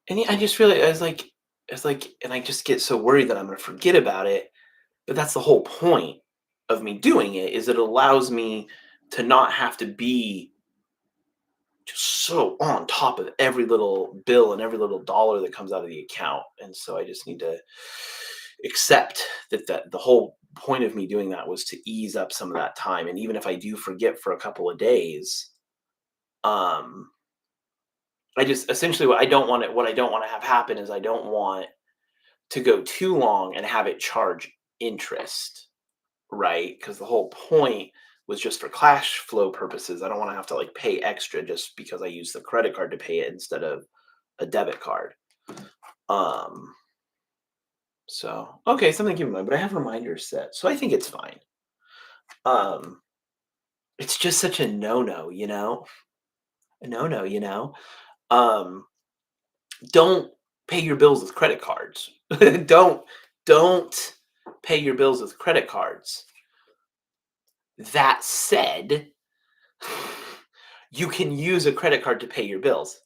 and yeah, I just realized and I just get so worried that I'm gonna forget about it. But that's the whole point of me doing it is it allows me to not have to be just so on top of every little bill and every little dollar that comes out of the account. And so I just need to accept that the whole point of me doing that was to ease up some of that time. And even if I do forget for a couple of days, um, I just essentially what I don't want to have happen is I don't want to go too long and have it charge interest, right? Because the whole point was just for cash flow purposes. I don't want to have to like pay extra just because I use the credit card to pay it instead of a debit card. Um, so okay, something to keep in mind, but I have reminders set, so I think it's fine. Um, it's just such a no-no, a no-no, Um, don't pay your bills with credit cards. Don't pay your bills with credit cards. That said, you can use a credit card to pay your bills.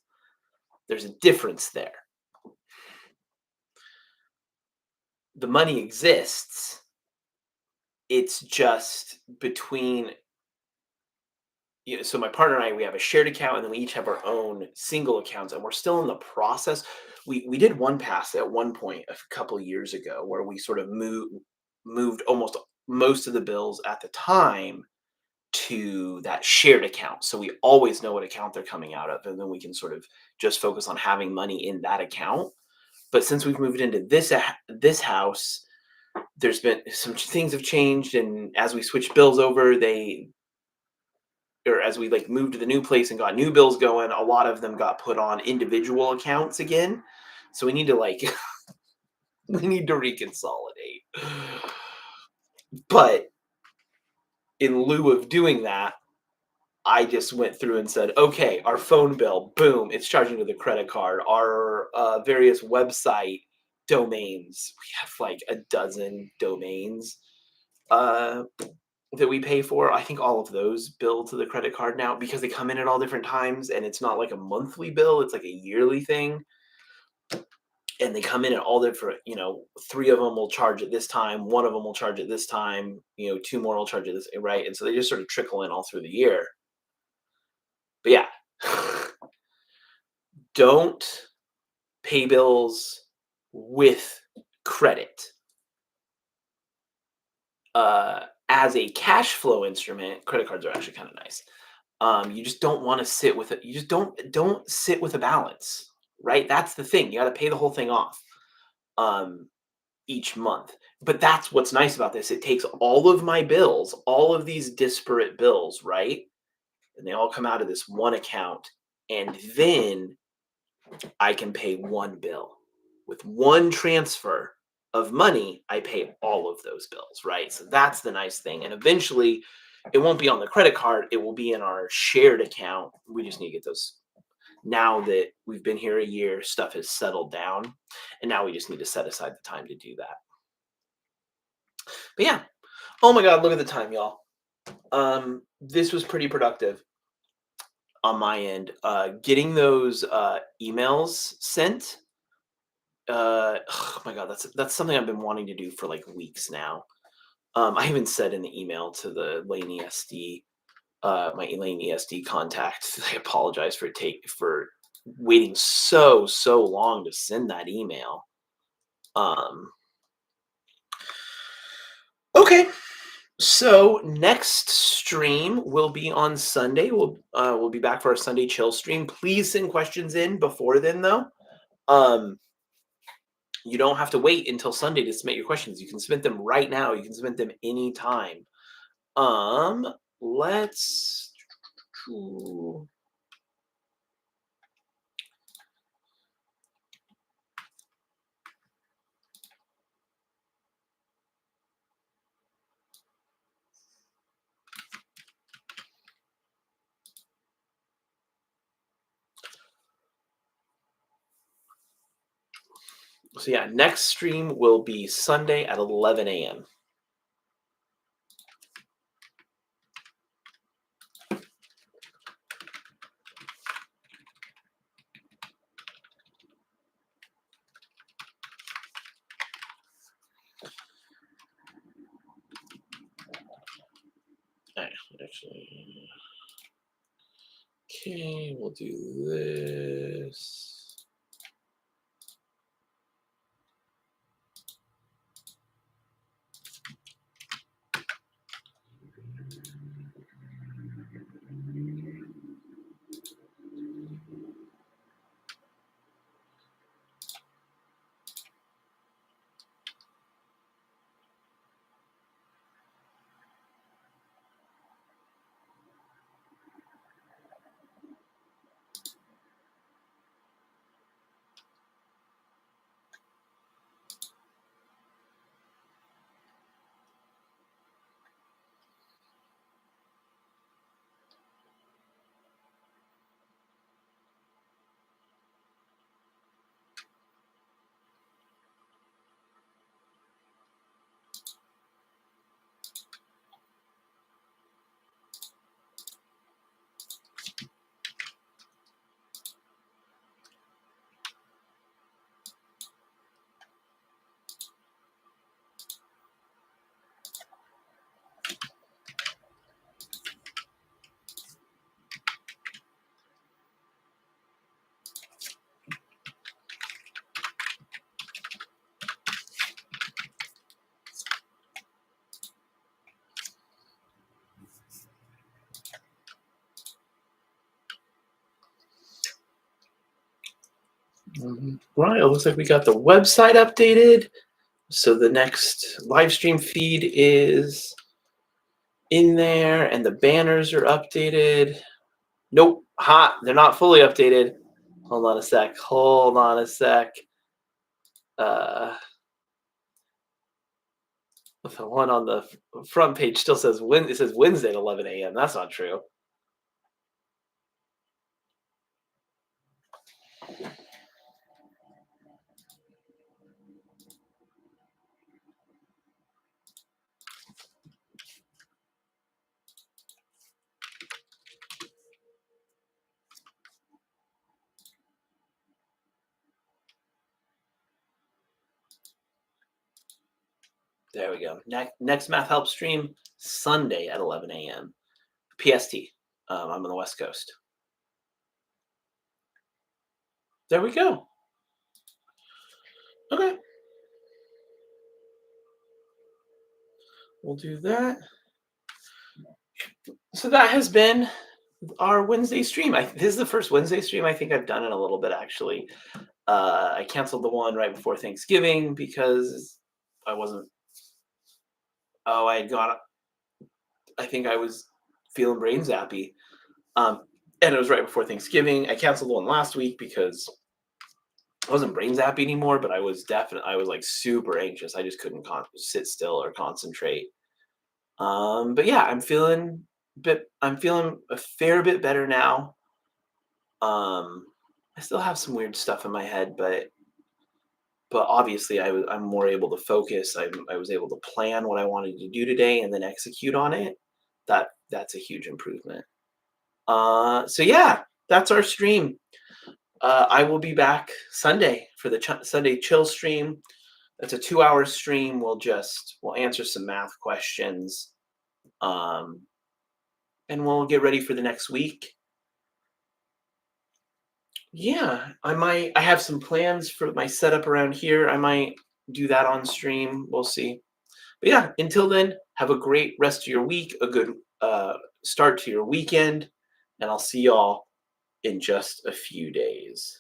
There's a difference there. The money exists. It's just between so my partner and I, we have a shared account, and then we each have our own single accounts, and we're still in the process. We did one pass at one point a couple years ago where we sort of moved almost most of the bills at the time to that shared account. So we always know what account they're coming out of, and then we can sort of just focus on having money in that account. But since we've moved into this house, there's been some things have changed, and as we switched bills over, they or as we like moved to the new place and got new bills going, a lot of them got put on individual accounts again. So we need to like we need to reconsolidate. But in lieu of doing that, I just went through and said, okay, our phone bill, boom, it's charging to the credit card. Our various website domains, we have like a dozen domains. Uh, that we pay for, I think all of those bill to the credit card now because they come in at all different times and it's not like a monthly bill, it's like a yearly thing. And they come in at all different, three of them will charge at this time, one of them will charge at this time, two more will charge at this, right? And so they just sort of trickle in all through the year. But yeah, don't pay bills with credit. As a cash flow instrument, credit cards are actually kind of nice. You just don't want to sit with it. You just don't sit with a balance, right? That's the thing. You got to pay the whole thing off each month. But that's what's nice about this. It takes all of my bills, all of these disparate bills, right? And they all come out of this one account, and then I can pay one bill with one transfer of money. I pay all of those bills, right? So that's the nice thing. And eventually, it won't be on the credit card. It will be in our shared account. We just need to get those. Now that we've been here a year, stuff has settled down, and now we just need to set aside the time to do that. But yeah, oh my God, look at the time, y'all. This was pretty productive on my end. Getting those emails sent. Oh my God, that's something I've been wanting to do for like weeks now. I even said in the email to the Lane ESD, my Lane ESD contact, I apologize for waiting so long to send that email. Okay. So next stream will be on Sunday. We'll be back for our Sunday chill stream. Please send questions in before then, though. You don't have to wait until Sunday to submit your questions. You can submit them right now. You can submit them anytime. Let's. So yeah, next stream will be Sunday at 11 a.m. Actually, okay, we'll do this. Right, it looks like we got the website updated. So the next live stream feed is in there and the banners are updated. Nope, they're not fully updated. Hold on a sec. The one on the front page still says it says Wednesday at 11 a.m. That's not true. There we go. Next math help stream Sunday at 11 a.m. PST. I'm on the West Coast. There we go. Okay, we'll do that. So that has been our Wednesday stream. This is the first Wednesday stream I think I've done in a little bit actually. I canceled the one right before Thanksgiving because I wasn't. Oh, I had gone. I think I was feeling brain zappy, and it was right before Thanksgiving. I canceled the one last week because I wasn't brain zappy anymore, but I was definitely. I was like super anxious. I just couldn't sit still or concentrate. But yeah, I'm feeling a fair bit better now. Um, I still have some weird stuff in my head, but obviously I'm more able to focus. I was able to plan what I wanted to do today and then execute on it. That's a huge improvement. So yeah, that's our stream. I will be back Sunday for the Sunday chill stream. It's a 2-hour stream. We'll answer some math questions, um, and we'll get ready for the next week. Yeah, I have some plans for my setup around here. I might do that on stream. We'll see. But yeah, until then, have a great rest of your week, a good start to your weekend, and I'll see y'all in just a few days.